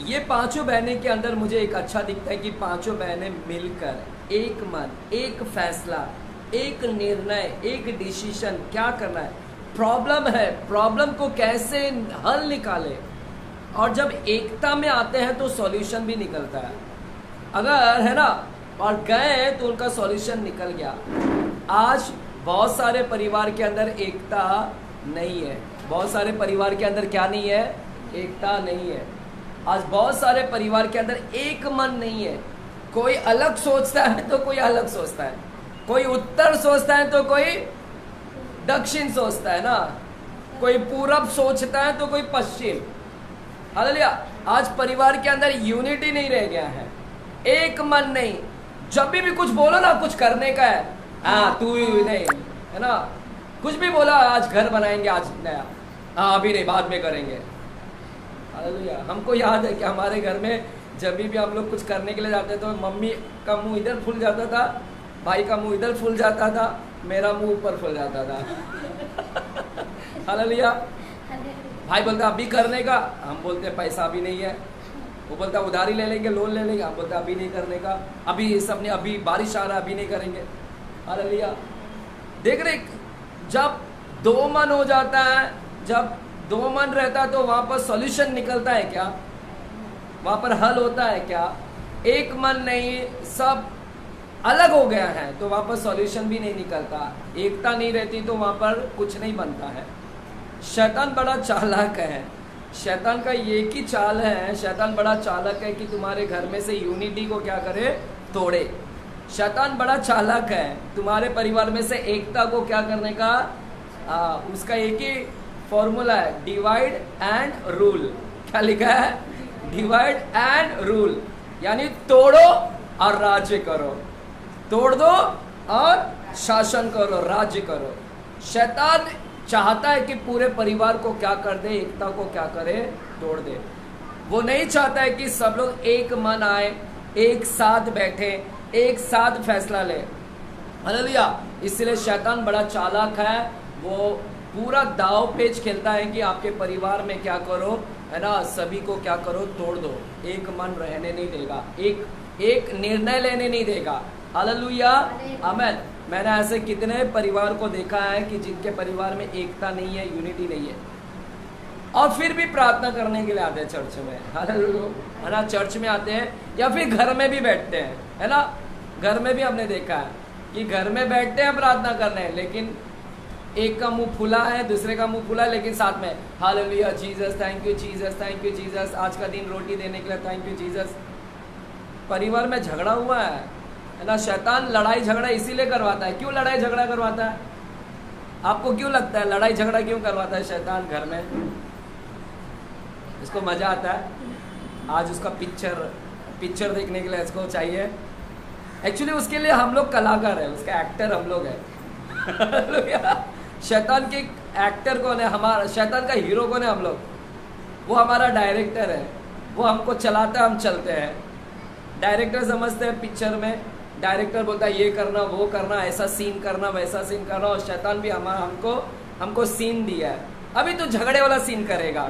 ये पांचों बहनें के अंदर मुझे एक अच्छा दिखता है कि पांचों बहनें मिलकर एक मन, एक फैसला, एक निर्णय, एक डिसीजन, क्या करना है, प्रॉब्लम है, प्रॉब्लम को कैसे हल निकाले। और जब एकता में आते हैं तो सॉल्यूशन भी निकलता है। अगर है ना, और गए तो उनका सॉल्यूशन निकल गया। आज बहुत सारे परिवार के अंदर एकता नहीं है। बहुत सारे परिवार के अंदर क्या नहीं है? एकता नहीं है। आज बहुत सारे परिवार के अंदर एक मन नहीं है। कोई अलग सोचता है तो कोई अलग सोचता है, कोई उत्तर सोचता है तो कोई दक्षिण सोचता है ना, कोई पूरब सोचता है तो कोई पश्चिम। हालेलुया। आज परिवार के अंदर यूनिटी नहीं रह गया है, एक मन नहीं। जब भी कुछ बोलो ना, कुछ करने का है, हाँ तू नहीं, है ना, कुछ भी बोला, आज घर बनाएंगे, आज नया, हाँ अभी नहीं, बाद में करेंगे। हालेलुया। हमको याद है कि हमारे घर में जब भी हम लोग कुछ करने के लिए जाते तो मम्मी का मुंह इधर फूल जाता था, भाई का मुंह इधर फूल जाता था, मेरा मुंह ऊपर फूल जाता था। हालेलुया। भाई बोलता अभी करने का, हम बोलते पैसा अभी नहीं है। वो बोलता उधारी ले लेंगे, लोन ले लेंगे, हम बोलते अभी नहीं करने का, अभी सबने, अभी बारिश आ रहा है, अभी नहीं करेंगे। हालेलुया। देख रहे, जब दो मन हो जाता है, जब दो मन रहता है तो वहां पर सॉल्यूशन निकलता है क्या? वहां पर हल होता है क्या? एक मन नहीं, सब अलग हो गया है तो वहां पर सॉल्यूशन भी नहीं निकलता। एकता नहीं रहती तो वहां पर कुछ नहीं बनता है। शैतान बड़ा चालाक है। शैतान का एक ही चाल है, शैतान बड़ा चालाक है कि तुम्हारे घर में से यूनिटी को क्या करे? तोड़े। शैतान बड़ा चालाक है, तुम्हारे परिवार में से एकता को क्या करने का? उसका एक ही फॉर्मूला है, डिवाइड एंड रूल। क्या लिखा है? डिवाइड एंड रूल, यानी तोड़ो और राज्य करो, तोड़ दो और शासन करो, राज्य करो। शैतान चाहता है कि पूरे परिवार को क्या कर दे? एकता को क्या करे? तोड़ दे। वो नहीं चाहता है कि सब लोग एक मन आए, एक साथ बैठे, एक साथ फैसला ले। हालेलुया। इसलिए शैतान बड़ा चालाक है, वो पूरा दाव पेच खेलता है कि आपके परिवार में क्या करो, है ना, सभी को क्या करो? तोड़ दो। एक मन रहने नहीं देगा, एक निर्णय लेने नहीं देगा। हालेलुया, आमीन। मैंने ऐसे कितने परिवार को देखा है कि जिनके परिवार में एकता नहीं है, यूनिटी नहीं है, और फिर भी प्रार्थना करने के लिए आते हैं चर्च में। हालेलुया, है ना, चर्च में आते हैं या फिर घर में भी बैठते हैं, है ना। घर में भी हमने देखा है कि घर में बैठते हैं प्रार्थना करने, लेकिन एक का मुंह फुला है, दूसरे का मुंह फुला है, लेकिन साथ में hallelujah, Jesus thank you, Jesus thank you, Jesus आज का दिन रोटी देने के लिए थैंक यू जीसस। परिवार में झगड़ा हुआ है ना। शैतान लड़ाई झगड़ा इसीलिए करवाता है। क्यों लड़ाई झगड़ा करवाता है? आपको क्यों लगता है लड़ाई झगड़ा क्यों करवाता है शैतान घर में? इसको मजा आता है। आज उसका पिक्चर देखने के लिए इसको चाहिए। एक्चुअली उसके लिए हम लोग कलाकार है, उसका एक्टर हम लोग है। शैतान के एक्टर कौन है? हमारा शैतान का हीरो कौन है? हम लोग। वो हमारा डायरेक्टर है, वो हमको चलाता है, हम चलते हैं। डायरेक्टर समझते हैं पिक्चर में, डायरेक्टर बोलता है ये करना वो करना, ऐसा सीन करना वैसा सीन करना, और शैतान भी हमको सीन दिया है, अभी तो झगड़े वाला सीन करेगा।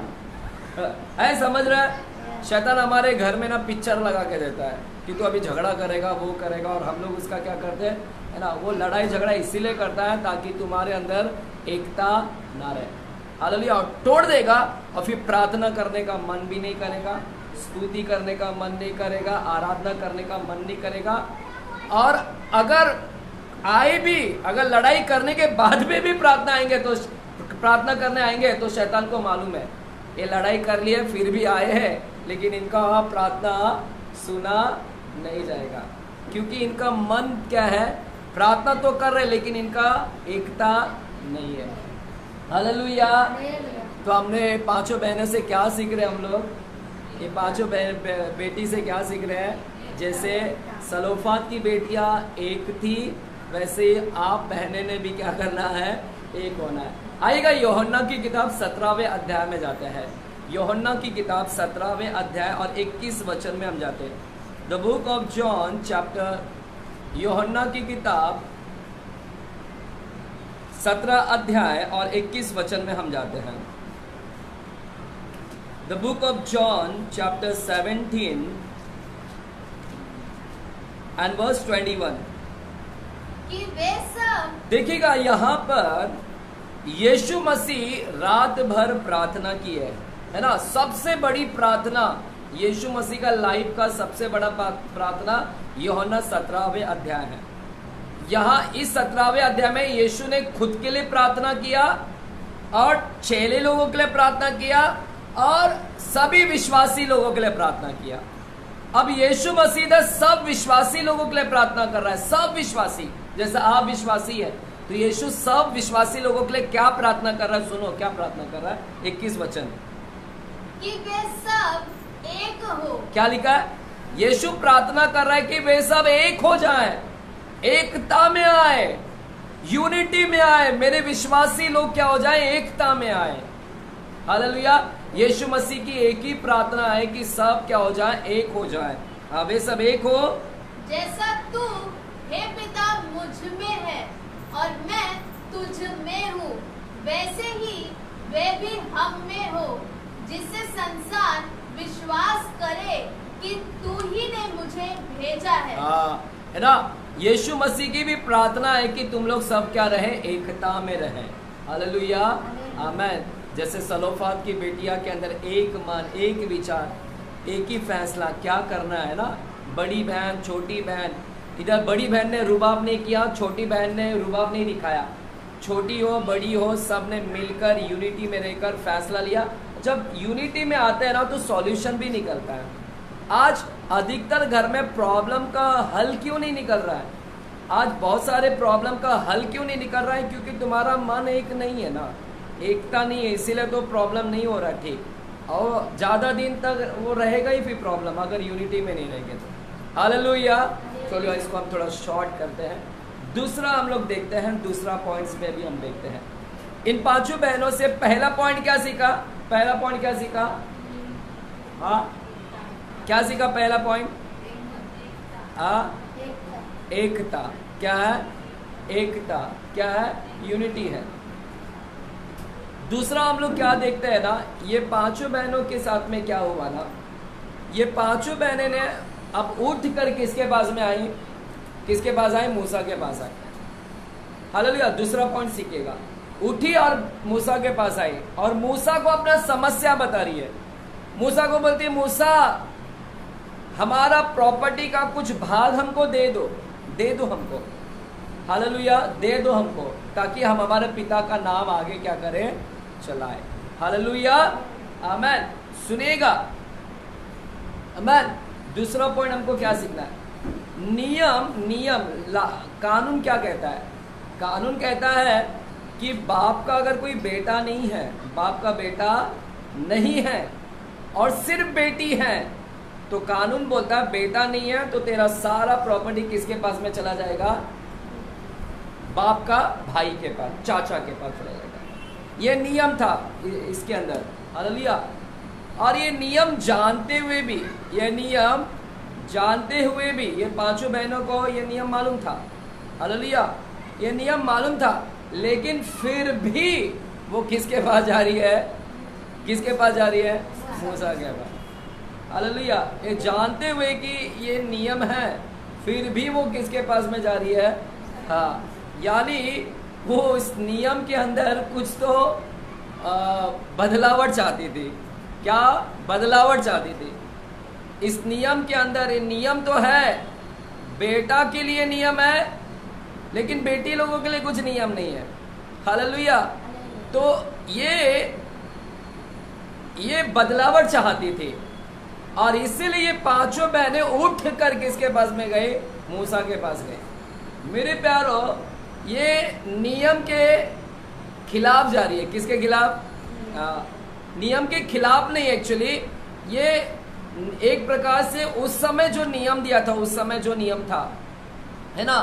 है समझ रहा है? शैतान हमारे घर में ना पिक्चर लगा के देता है कि तू अभी झगड़ा करेगा वो करेगा, और हम लोग उसका क्या करते हैं, है ना, वो लड़ाई झगड़ा इसीलिए करता है ताकि तुम्हारे अंदर एकता ना रहे। हालेलुया। और तोड़ देगा, और फिर प्रार्थना करने का मन भी नहीं करेगा, स्तुति करने का मन नहीं करेगा, आराधना करने का मन नहीं करेगा। और अगर आए भी, अगर लड़ाई करने के बाद में भी प्रार्थना करने आएंगे तो शैतान को मालूम है ये लड़ाई कर लिए फिर भी आए हैं, लेकिन इनका प्रार्थना सुना नहीं जाएगा, क्योंकि इनका मन क्या है, प्रार्थना तो कर रहे लेकिन इनका एकता नहीं है। हालेलुया। तो हमने पांचों बहनों से क्या सीख रहे हैं हम लोग? ये पांचों बेटी से क्या सीख रहे हैं? जैसे सलोफात की बेटियां एक थी, वैसे आप बहनें ने भी क्या करना है, एक होना है। आइएगा यूहन्ना की किताब 17वें अध्याय में जाते हैं। यूहन्ना की किताब 17वें अध्याय और 21 वचन में हम जाते हैं। The book of John chapter, यूहन्ना की किताब 17 अध्याय और 21 वचन में हम जाते हैं। The book of John chapter 17 and verse 21। कि वे सब, देखिएगा यहाँ पर यीशु मसीह रात भर प्रार्थना की है ना। सबसे बड़ी प्रार्थना यीशु मसीह का लाइफ का सबसे बड़ा प्रार्थना यूहन्ना 17वें अध्याय है। यहाँ इस 17वें अध्याय में यीशु ने खुद के लिए प्रार्थना किया और चेले लोगों के लिए प्रार्थना किया और सभी विश्वासी लोगों के लिए प्रार्थना किया। अब यीशु मसीह सब विश्वासी लोगों के लिए प्रार्थना कर रहा है, सब विश्वासी। जैसे आप विश्वासी है तो यीशु सब विश्वासी लोगों के लिए क्या प्रार्थना कर रहा है? सुनो क्या प्रार्थना कर रहा है, 21 वचन। कि वे सब एक हो। क्या लिखा है? यीशु प्रार्थना कर रहा है कि वे सब एक हो जाएं, एकता में आए, यूनिटी में आए। मेरे विश्वासी लोग क्या हो जाएं, एकता में आए। हालेलुया। यीशु मसीह की एक ही प्रार्थना है कि सब क्या हो जाए, एक हो जाए। हाँ, वे सब एक हो जैसा तू हे पिता मुझ में है और मैं तुझ में हूँ, वैसे ही वे भी हम में हो, जिससे संसार विश्वास करे कि तू ही ने मुझे भेजा है। हाँ, है ना। यीशु मसीह की भी प्रार्थना है कि तुम लोग सब क्या रहे, एकता में रहे। हालेलुया, आमीन। जैसे सलोफात की बेटिया के अंदर एक मन, एक विचार, एक ही फैसला क्या करना है ना। बड़ी बहन छोटी बहन, इधर बड़ी बहन ने रुबाब नहीं किया, छोटी बहन ने रुबाब नहीं दिखाया। छोटी हो बड़ी हो सब ने मिलकर यूनिटी में रहकर फैसला लिया। जब यूनिटी में आते हैं ना तो सॉल्यूशन भी निकलता है। आज अधिकतर घर में प्रॉब्लम का हल क्यों नहीं निकल रहा है? आज बहुत सारे प्रॉब्लम का हल क्यों नहीं निकल रहा है? क्योंकि तुम्हारा मन एक नहीं है ना, एकता नहीं है, इसीलिए तो प्रॉब्लम नहीं हो रहा ठीक। और ज़्यादा दिन तक वो रहेगा ही फिर प्रॉब्लम, अगर यूनिटी में नहीं रहेंगे तो। हालेलुया। चलो इसको हम थोड़ा शॉर्ट करते हैं। दूसरा हम लोग देखते हैं, दूसरा पॉइंट्स पे भी हम देखते हैं। इन पांचों बहनों से पहला पॉइंट क्या सीखा? पहला पॉइंट क्या सीखा? हाँ, क्या सीखा? पहला पॉइंट एकता। क्या है? एकता। क्या है? यूनिटी है। दूसरा हम लोग क्या देखते हैं ना, ये पांचों बहनों के साथ में क्या हुआ ना, ये पांचों बहनें ने अब उठ कर किसके पास में आई? किसके पास आई? मूसा के पास आई। हालेलुया। दूसरा पॉइंट सीखेगा, उठी और मूसा के पास आई और मूसा को अपना समस्या बता रही है। मूसा को बोलती है, मूसा हमारा प्रॉपर्टी का कुछ भाग हमको दे दो हमको। हालेलुया, दे दो हमको, ताकि हम हमारे पिता का नाम आगे क्या करें, चलाए। हालेलुया, आमेन। सुनिएगा, आमेन। दूसरा पॉइंट हमको क्या सीखना है? कानून क्या कहता है? कानून कहता है कि बाप का अगर कोई बेटा नहीं है, बाप का बेटा नहीं है और सिर्फ बेटी है, तो कानून बोलता है बेटा नहीं है तो तेरा सारा प्रॉपर्टी किसके पास में चला जाएगा? बाप का भाई के पास, चाचा के पास चला जाएगा। ये नियम था इसके अंदर, हालेलुया। और ये नियम जानते हुए भी, ये नियम जानते हुए भी ये पांचों बहनों को ये नियम मालूम था, हालेलुया। ये नियम मालूम था, लेकिन फिर भी वो किसके पास जा रही है? किसके पास जा रही है? मूसा के पास, हालेलुया। ये जानते हुए कि ये नियम है, फिर भी वो किसके पास में जा रही है? हाँ, यानी वो इस नियम के अंदर कुछ तो बदलावट चाहती थी। क्या बदलावट चाहती थी इस नियम के अंदर? ये नियम तो है, बेटा के लिए नियम है, लेकिन बेटी लोगों के लिए कुछ नियम नहीं है, हालेलुया। तो ये बदलावट चाहती थी, और इसीलिए ये पांचों बहनें उठ कर किसके पास में गए? मूसा के पास गए। मेरे प्यारो, ये नियम के खिलाफ जा रही है। किसके खिलाफ? नियम के खिलाफ नहीं, एक्चुअली ये एक प्रकार से उस समय जो नियम दिया था, उस समय जो नियम था, है ना,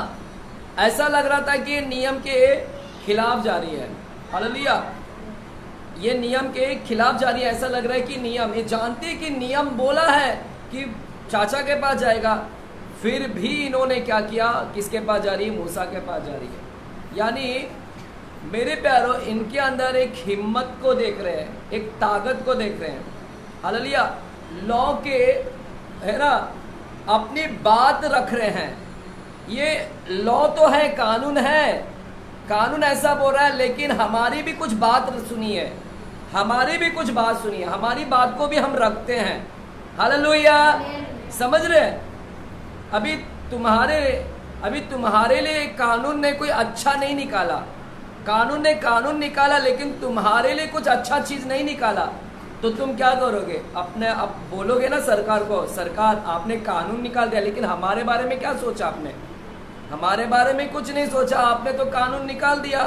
ऐसा लग रहा था कि ये नियम के खिलाफ जा रही है, हालेलुया। ये नियम के खिलाफ जा रही है, ऐसा लग रहा है कि नियम, ये जानते कि नियम बोला है कि चाचा के पास जाएगा, फिर भी इन्होंने क्या किया? किसके पास जा रही है? मूसा के पास जा रही है। यानी मेरे प्यारो, इनके अंदर एक हिम्मत को देख रहे हैं, एक ताकत को देख रहे हैं, हालेलुया। लॉ के, है ना, अपनी बात रख रहे हैं। ये लॉ तो है, कानून है, कानून ऐसा बोल रहा है, लेकिन हमारी भी कुछ बात सुनिए, हमारी भी कुछ बात सुनिए, हमारी बात को भी हम रखते हैं, हालेलुया। समझ रहे? अभी तुम्हारे लिए कानून ने कोई अच्छा नहीं निकाला, कानून ने कानून निकाला, लेकिन तुम्हारे लिए कुछ अच्छा चीज नहीं निकाला, तो तुम क्या करोगे? अब बोलोगे ना सरकार को, सरकार आपने कानून निकाल दिया, लेकिन हमारे बारे में क्या सोचा आपने? हमारे बारे में कुछ नहीं सोचा आपने, तो कानून निकाल दिया,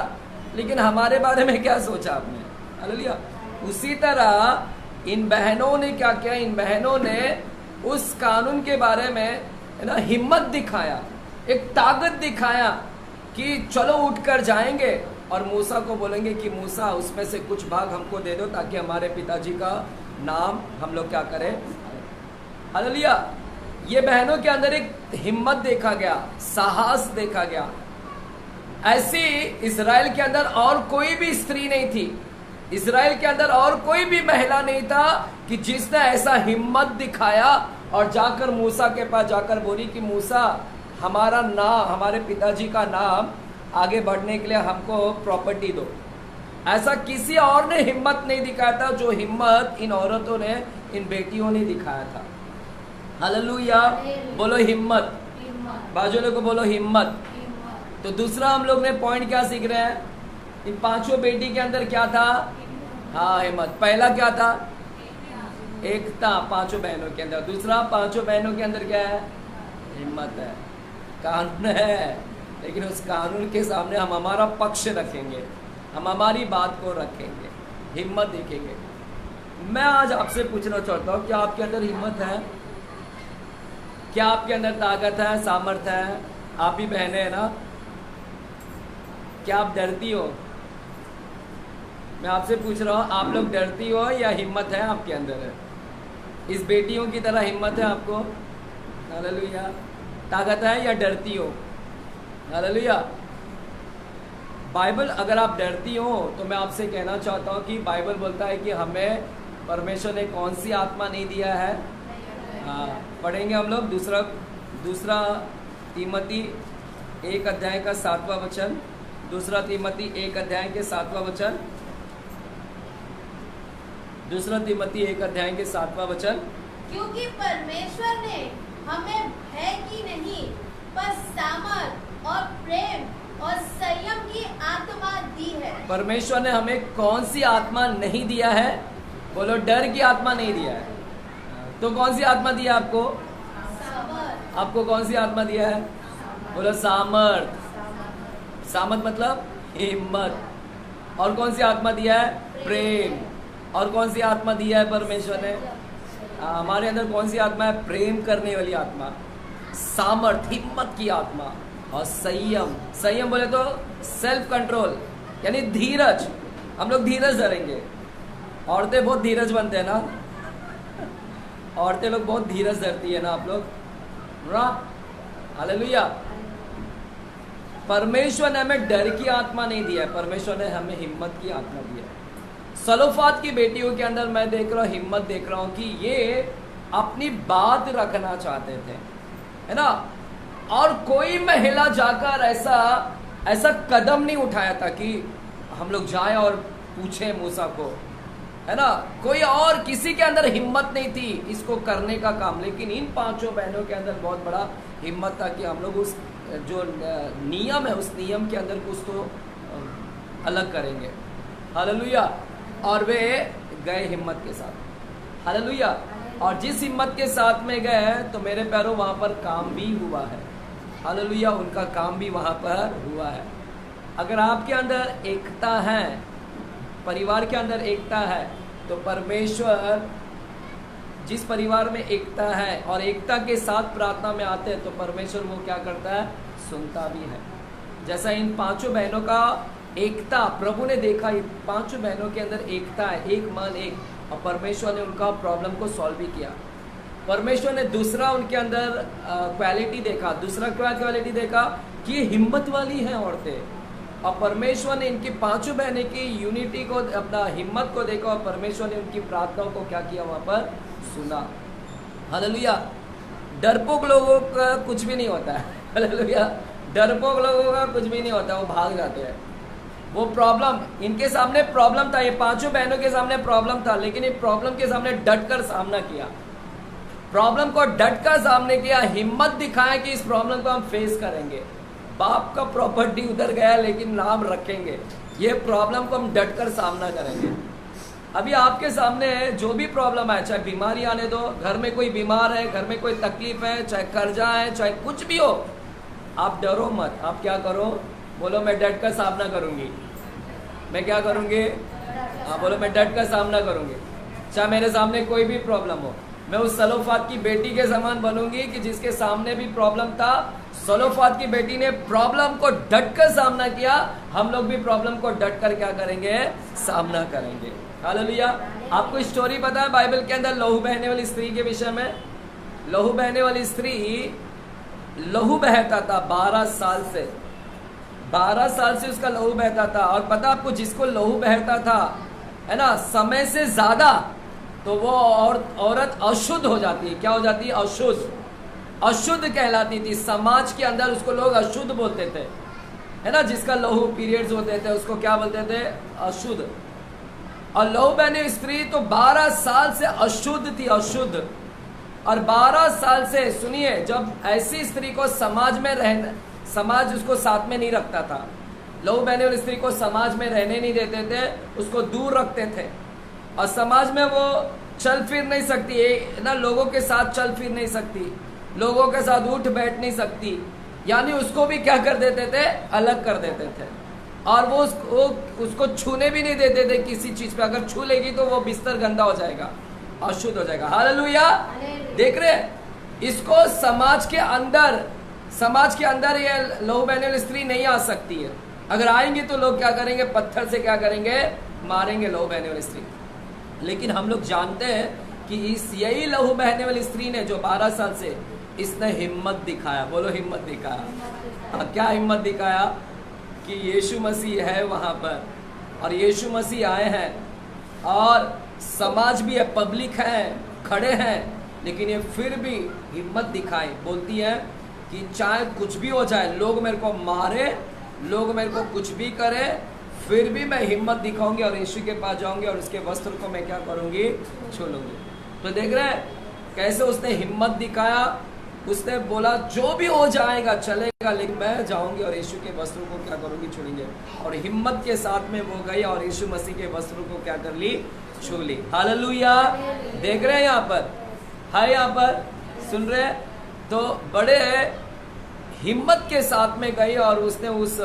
लेकिन हमारे बारे में क्या सोचा आपने? हालेलुया। उसी तरह इन बहनों ने क्या किया? इन बहनों ने उस कानून के बारे में, है ना, हिम्मत दिखाया, एक ताकत दिखाया कि चलो उठकर जाएंगे और मूसा को बोलेंगे कि मूसा, उसमें से कुछ भाग हमको दे दो, ताकि हमारे पिताजी का नाम हम लोग क्या करें, हालेलुया। ये बहनों के अंदर एक हिम्मत देखा गया, साहस देखा गया। ऐसी इजराइल के अंदर और कोई भी स्त्री नहीं थी, इजराइल के अंदर और कोई भी महिला नहीं था कि जिसने ऐसा हिम्मत दिखाया और जाकर मूसा के पास जाकर बोली कि मूसा, हमारा नाम, हमारे पिताजी का नाम आगे बढ़ने के लिए हमको प्रॉपर्टी दो। ऐसा किसी और ने हिम्मत नहीं दिखाया था जो हिम्मत इन औरतों ने, इन बेटियों ने दिखाया था, हालेलुया। बोलो हिम्मत, बाजू को बोलो हिम्मत। तो दूसरा हम लोग ने पॉइंट क्या सीख रहे हैं? इन पांचों बेटी के अंदर क्या था? हाँ, हिम्मत। पहला क्या था? एकता, पांचों बहनों के अंदर। दूसरा, पांचों बहनों के अंदर क्या है? हिम्मत है। कानून है, लेकिन उस कानून के सामने हम हमारा पक्ष रखेंगे, हम हमारी बात को रखेंगे, हिम्मत देखेंगे। मैं आज आपसे पूछना चाहता हूँ, क्या आपके अंदर हिम्मत है? क्या आपके अंदर ताकत है, सामर्थ्य है? आप भी बहनें हैं ना? क्या आप डरती हो? मैं आपसे पूछ रहा हूँ, आप लोग डरती हो या हिम्मत है आपके अंदर है? इस बेटियों की तरह हिम्मत है आपको? हालेलुया। ताकत है या डरती हो? हालेलुया। बाइबल, अगर आप डरती हो तो मैं आपसे कहना चाहता हूँ कि बाइबल बोलता है कि हमें परमेश्वर ने कौन सी आत्मा नहीं दिया है। हाँ, पढ़ेंगे हम लोग दूसरा तीमती 1 अध्याय का 7वां वचन। दूसरा तीमती 1 अध्याय के 7वां वचन। दूसरा तीमती 1 अध्याय के 7वां वचन। क्योंकि परमेश्वर ने हमें भय की नहीं, पर सामर्थ और प्रेम और संयम की आत्मा दी है। परमेश्वर ने हमें कौन सी आत्मा नहीं दिया है? बोलो, डर की आत्मा नहीं दिया है। तो कौन सी आत्मा दिया आपको? सामर्थ। आपको कौन सी आत्मा दिया है? बोलो, सामर्थ। सामर्थ मतलब हिम्मत। और कौन सी आत्मा दिया है? प्रेम। और कौन सी आत्मा दिया है परमेश्वर ने? हमारे अंदर कौन सी आत्मा है? प्रेम करने वाली आत्मा, सामर्थ, हिम्मत की आत्मा, और संयम। संयम बोले तो सेल्फ कंट्रोल, यानी धीरज। हम लोग धीरज धरेंगे। औरतें बहुत धीरज बनते हैं ना, औरतें लोग बहुत धीरज धरती है ना आप लोग, हालेलुया। परमेश्वर ने हमें डर की आत्मा नहीं दिया है, परमेश्वर ने हमें हिम्मत की आत्मा दी है। सलोफात की बेटियों के अंदर मैं देख रहा हूँ, हिम्मत देख रहा हूँ कि ये अपनी बात रखना चाहते थे, है ना। और कोई महिला जाकर ऐसा कदम नहीं उठाया था कि हम लोग जाएं और पूछें मूसा को, है ना। कोई और किसी के अंदर हिम्मत नहीं थी इसको करने का काम, लेकिन इन 5 बहनों के अंदर बहुत बड़ा हिम्मत था कि हम लोग उस जो नियम है उस नियम के अंदर कुछ तो अलग करेंगे। हालेलुया। और वे गए हिम्मत के साथ, हालेलुया। और जिस हिम्मत के साथ में गए तो मेरे पैरों वहां पर काम भी हुआ है, हालेलुया। उनका काम भी वहां पर हुआ है। अगर आपके अंदर एकता है, परिवार के अंदर एकता है, तो परमेश्वर जिस परिवार में एकता है और एकता के साथ प्रार्थना में आते हैं तो परमेश्वर वो क्या करता है, सुनता भी है। जैसा इन 5 बहनों का एकता प्रभु ने देखा, इन 5 बहनों के अंदर एकता है, एक मन एक, और परमेश्वर ने उनका प्रॉब्लम को सॉल्व भी किया। परमेश्वर ने दूसरा उनके अंदर क्वालिटी देखा, दूसरा क्या क्वालिटी देखा कि हिम्मत वाली हैं औरतें, और परमेश्वर ने इनकी 5 बहनें की यूनिटी को, अपना हिम्मत को देखा, और परमेश्वर ने उनकी प्रार्थनाओं को क्या किया, वहां पर सुना। हालेलुया। डरपोक लोगों का कुछ भी नहीं होता है, हालेलुया। डरपोक लोगों का कुछ भी नहीं होता, वो भाग जाते हैं। वो प्रॉब्लम, इनके सामने प्रॉब्लम था, ये 5 बहनों के सामने प्रॉब्लम था, लेकिन ये प्रॉब्लम के सामने डट कर सामना किया, प्रॉब्लम को डट कर सामने किया, हिम्मत दिखाया कि इस प्रॉब्लम को हम फेस करेंगे। बाप का प्रॉपर्टी उधर गया लेकिन नाम रखेंगे, ये प्रॉब्लम को हम डट कर सामना करेंगे। अभी आपके सामने जो भी प्रॉब्लम है, चाहे बीमारी आने दो, घर में कोई बीमार है, घर में कोई तकलीफ है, चाहे कर्जा है, चाहे कुछ भी हो, आप डरो मत। आप क्या करो, बोलो मैं डट कर सामना करूंगी। मैं क्या करूंगी? हाँ बोलो, मैं डट कर सामना करूंगी। चाहे मेरे सामने कोई भी प्रॉब्लम हो, मैं उस सलोफात की बेटी के समान बनूंगी कि जिसके सामने भी प्रॉब्लम था, सलोफात की बेटी ने प्रॉब्लम को डट कर सामना किया, हम लोग भी प्रॉब्लम को डट कर क्या करेंगे, सामना करेंगे। हालेलुया। आपको स्टोरी पता है बाइबल के अंदर लहू बहने वाली स्त्री के विषय में? लहू बहने वाली स्त्री, लहू बहता था 12 साल से, 12 साल से उसका लहू बहता था। और पता आपको, जिसको लहू बहता था, है ना, समय से ज्यादा तो वो औरत अशुद्ध हो जाती है। क्या हो जाती है? अशुद्ध, अशुद्ध कहलाती थी। समाज के अंदर उसको लोग अशुद्ध बोलते थे, है ना। जिसका लहू पीरियड्स होते थे उसको क्या बोलते थे? अशुद्ध। और लहू बहने स्त्री तो 12 साल से अशुद्ध थी, अशुद्ध। और 12 साल से, सुनिए, जब ऐसी स्त्री को समाज में रहना, समाज उसको साथ में नहीं रखता था। लहू बहने वाली स्त्री को समाज में रहने नहीं देते थे, उसको दूर रखते थे। और समाज में वो चल फिर नहीं सकती है ना, लोगों के साथ चल फिर नहीं सकती, लोगों के साथ उठ बैठ नहीं सकती, यानी उसको भी क्या कर देते थे? अलग कर देते थे। और वो उसको छूने भी नहीं देते थे किसी चीज पे। अगर छू लेगी तो वो बिस्तर गंदा हो जाएगा, अशुद्ध हो जाएगा। हालेलुया। देख रहे, इसको समाज के अंदर ये लहू बहने वाली स्त्री नहीं आ सकती है। अगर आएंगे तो लोग क्या करेंगे? पत्थर से क्या करेंगे? मारेंगे लहू बहने वाली स्त्री। लेकिन हम लोग जानते हैं कि यही लहू बहने वाली स्त्री ने, जो 12 साल से, इसने हिम्मत दिखाया। बोलो हिम्मत दिखाया। क्या हिम्मत दिखाया? कि यीशु मसीह है वहां पर, और यीशु मसीह आए हैं, और समाज भी है, पब्लिक है, खड़े हैं, लेकिन ये फिर भी हिम्मत दिखाए। बोलती है कि चाहे कुछ भी हो जाए, लोग मेरे को मारे, लोग मेरे को कुछ भी करे, फिर भी मैं हिम्मत दिखाऊंगी और यीशु के पास जाऊंगी और उसके वस्त्र को मैं क्या करूंगी? छू लूंगी। तो देख रहे हैं कैसे उसने हिम्मत दिखाया। उसने बोला जो भी हो जाएगा चलेगा, लेकिन मैं जाऊंगी और यीशु के वस्त्रों को क्या करूंगी? छूलेंगे। और हिम्मत के साथ में वो गई और यीशु मसीह के वस्त्रों को क्या कर ली? छू ली। हालेलुया। देख रहे हैं यहाँ पर, है यहाँ पर, सुन रहे हैं? तो बड़े हिम्मत के साथ में गई और उसने उस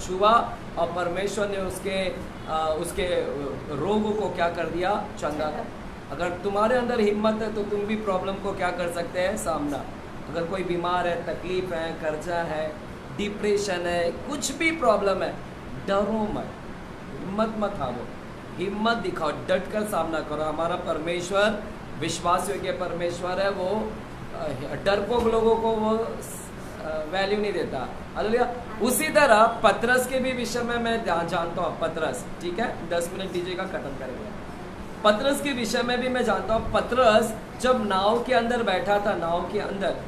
छुआ, और परमेश्वर ने उसके रोग को क्या कर दिया? चंगा। अगर तुम्हारे अंदर हिम्मत है तो तुम भी प्रॉब्लम को क्या कर सकते हैं? सामना। अगर कोई बीमार है, तकलीफ है, कर्जा है, डिप्रेशन है, कुछ भी प्रॉब्लम है, डरो मत, हिम्मत मत हारो, हिम्मत दिखाओ, डट कर सामना करो। हमारा परमेश्वर विश्वास योग्य परमेश्वर है, वो डरपोक लोगों को वो वैल्यू नहीं देता। हालेलुया। उसी तरह पतरस के भी विषय में मैं जानता हूँ, पतरस, ठीक है, 10 मिनट दीजिएगा, खत्म करेंगे। पतरस के विषय में भी मैं जानता हूँ। पतरस जब नाव के अंदर बैठा था, नाव के अंदर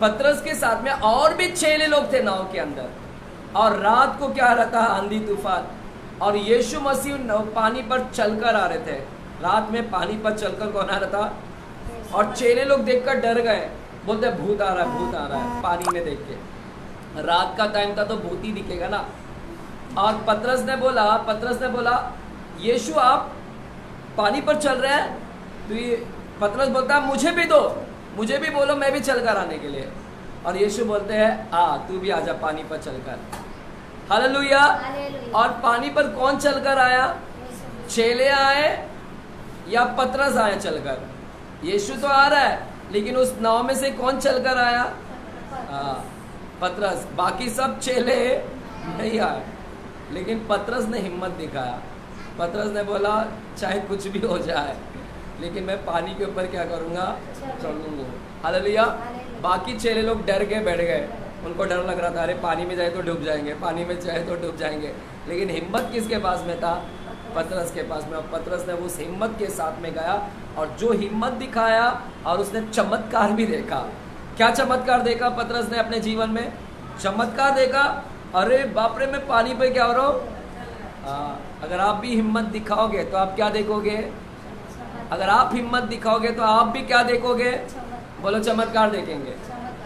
पतरस के साथ में और भी 6 लोग थे नाव के अंदर, और रात को क्या रहता, आंधी तूफान, और यीशु मसीह पानी पर चलकर आ रहे थे। रात में पानी पर चलकर कौन आ रहा था, और 6 लोग देखकर डर गए, बोलते भूत आ रहा है, भूत आ रहा है, पानी में देख के। रात का टाइम था तो भूत ही दिखेगा ना। और पतरस ने बोला यीशु आप पानी पर चल रहे हैं? तो ये पतरस बोलता है मुझे भी दो, मुझे भी बोलो, मैं भी चलकर आने के लिए। और यीशु बोलते हैं आ, तू भी आजा पानी पर चलकर। हालेलुया। और पानी पर कौन चलकर आया? चेले आए या पतरस आए चलकर? यीशु तो आ रहा है, लेकिन उस नाव में से कौन चलकर आया? पतरस। बाकी सब चेले नहीं आए, लेकिन पतरस ने हिम्मत दिखाया। पतरस ने बोला चाहे कुछ भी हो जाए, लेकिन मैं पानी के ऊपर क्या करूँगा, चलूँगा। हालेलुया। बाकी 6 लोग डर के बैठ गए, उनको डर लग रहा था, अरे पानी में जाए तो डूब जाएंगे, पानी में जाए तो डूब जाएंगे। लेकिन हिम्मत किसके पास में था? पतरस के पास में। और पतरस ने उस हिम्मत के साथ में गया, और जो हिम्मत दिखाया, और उसने चमत्कार भी देखा। क्या चमत्कार देखा पतरस ने अपने जीवन में? चमत्कार देखा। अरे बाप रे, मैं पानी पे क्या हो रहा हूँ। अगर आप भी हिम्मत दिखाओगे तो आप क्या देखोगे? अगर आप हिम्मत दिखाओगे तो आप भी क्या देखोगे? बोलो चमत्कार देखेंगे।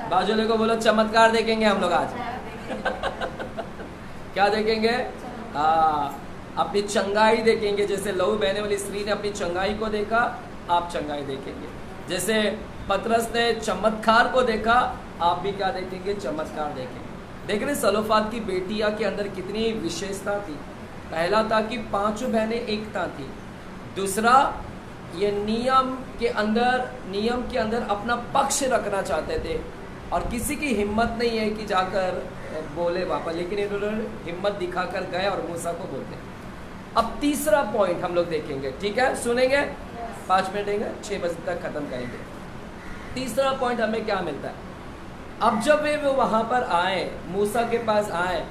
बाजू वाले को बोलो चमत्कार देखेंगे हम लोग आज। क्या देखेंगे? अपनी चंगाई देखेंगे। जैसे लहू बहने वाली स्त्री ने अपनी चंगाई को देखा, आप चंगाई देखेंगे। जैसे पतरस ने चमत्कार को देखा, आप भी क्या देखेंगे? चमत्कार देखेंगे। देख रहे सलोफाद की बेटिया के अंदर कितनी विशेषता थी। पहला था कि 5 बहनें एकता थी। दूसरा, ये नियम के अंदर अपना पक्ष रखना चाहते थे, और किसी की हिम्मत नहीं है कि जाकर बोले वापस, लेकिन इन्होंने हिम्मत दिखाकर गए और मूसा को बोलते। अब तीसरा पॉइंट हम लोग देखेंगे, ठीक है, सुनेंगे, 5 मिनट देंगे, 6 बजे तक खत्म करेंगे। तीसरा पॉइंट हमें क्या मिलता है? अब जब वे वहां पर आए, मूसा के पास आए,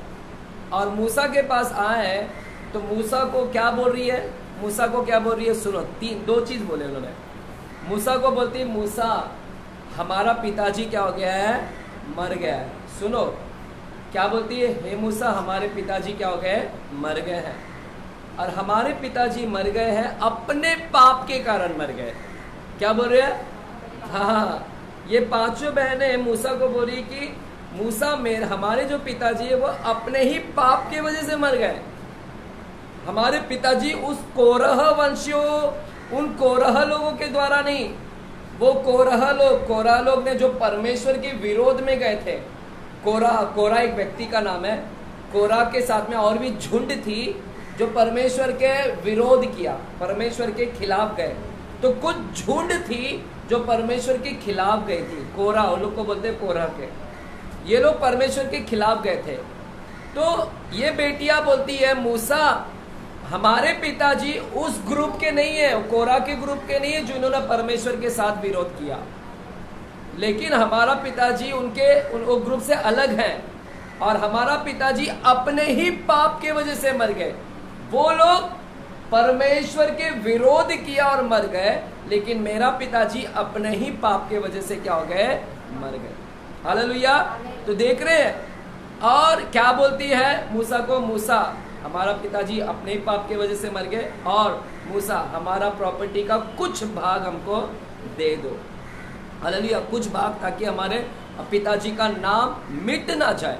और मूसा के पास आए तो मूसा को क्या बोल रही है? मूसा को क्या बोल रही है? सुनो, 2 चीज बोले उन्होंने। मूसा को बोलती, मूसा हमारा पिताजी क्या हो गया है? मर गया है। सुनो क्या बोलती है? हे मूसा, हमारे पिताजी क्या हो गए? मर गए हैं। और हमारे पिताजी मर गए हैं, अपने पाप के कारण मर गए। क्या बोल रहे हैं? हाँ, ये 5 बहनें मूसा को बोल रही कि मूसा, हमारे जो पिताजी है वो अपने ही पाप की वजह से मर गए। हमारे पिताजी उस कोरह वंशियों, उन कोरह लोगों के द्वारा नहीं, वो कोरह लोग ने जो परमेश्वर के विरोध में गए थे। कोरह एक व्यक्ति का नाम है। कोरह के साथ में और भी झुंड थी जो परमेश्वर के विरोध किया, परमेश्वर के खिलाफ गए। तो कुछ झुंड थी जो परमेश्वर के खिलाफ गई थी। कोरह, उन लोग को बोलते कोरह के। ये लोग परमेश्वर के खिलाफ गए थे। तो ये बेटियां बोलती है, मूसा हमारे पिताजी उस ग्रुप के नहीं है, कोरह के ग्रुप के नहीं है जिन्होंने परमेश्वर के साथ विरोध किया, लेकिन हमारा पिताजी उन ग्रुप से अलग है, और हमारा पिताजी अपने ही पाप के वजह से मर गए। वो लोग परमेश्वर के विरोध किया और मर गए, लेकिन मेरा पिताजी अपने ही पाप के वजह से क्या हो गए? मर गए। हालेलुया। तो देख रहे हैं, और क्या बोलती है मूसा को? मूसा हमारा पिताजी अपने ही पाप के वजह से मर गए, और मूसा हमारा प्रॉपर्टी का कुछ भाग हमको दे दो। हालेलुया। कुछ भाग, ताकि हमारे पिताजी का नाम मिट ना जाए,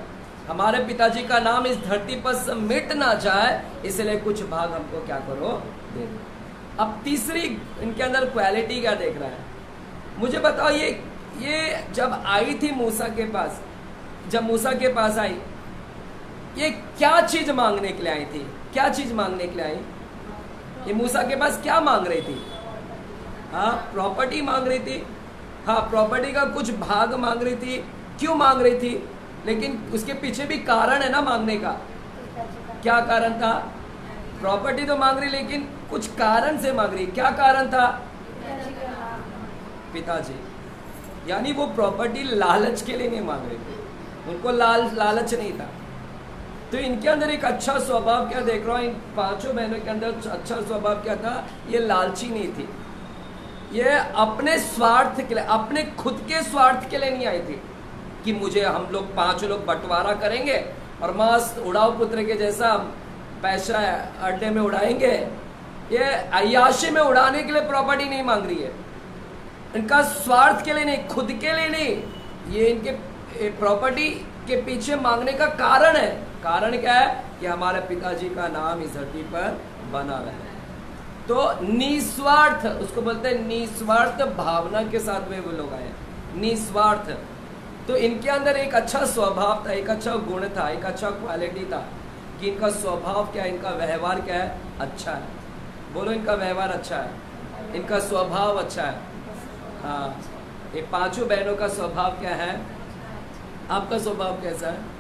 हमारे पिताजी का नाम इस धरती पर से मिट ना जाए, इसलिए कुछ भाग हमको क्या करो? दे दो। अब तीसरी इनके अंदर क्वालिटी क्या देख रहा है? मुझे बताओ, ये जब आई थी मूसा के पास, जब मूसा के पास आई, ये क्या चीज मांगने के लिए आई थी? क्या चीज मांगने के लिए आई? ये मूसा के पास क्या मांग रही थी? हाँ, प्रॉपर्टी मांग रही थी। हाँ, प्रॉपर्टी का कुछ भाग मांग रही थी। क्यों मांग रही थी? लेकिन उसके पीछे भी कारण है ना मांगने का। क्या कारण था? प्रॉपर्टी तो मांग रही, लेकिन कुछ कारण से मांग रही। क्या कारण था? पिताजी। यानी वो प्रॉपर्टी लालच के लिए नहीं मांग रही थी, उनको लालच नहीं था। तो इनके अंदर एक अच्छा स्वभाव क्या देख रहा हूँ, इन पांचों बहनों के अंदर अच्छा स्वभाव क्या था? ये लालची नहीं थी, ये अपने स्वार्थ के लिए, अपने खुद के स्वार्थ के लिए नहीं आई थी कि मुझे, हम लोग पांचों लोग बंटवारा करेंगे और मस्त उड़ाऊ पुत्र के जैसा पैसा अड्डे में उड़ाएंगे। ये अय्याशी में उड़ाने के लिए प्रॉपर्टी नहीं मांग रही है, इनका स्वार्थ के लिए नहीं, खुद के लिए नहीं। ये इनके प्रॉपर्टी के पीछे मांगने का कारण है। कारण क्या है? कि हमारे पिताजी का नाम इस धरती पर बना रहे। तो निस्वार्थ, उसको बोलते हैं निस्वार्थ भावना के साथ में वो लोग आए, निस्वार्थ। तो इनके अंदर एक अच्छा स्वभाव था, एक अच्छा गुण था, एक अच्छा क्वालिटी था कि इनका स्वभाव क्या है, इनका व्यवहार क्या है? अच्छा है। बोलो, इनका व्यवहार अच्छा है, इनका स्वभाव अच्छा है। हाँ, ये पांचों बहनों का स्वभाव क्या है? आपका स्वभाव कैसा है?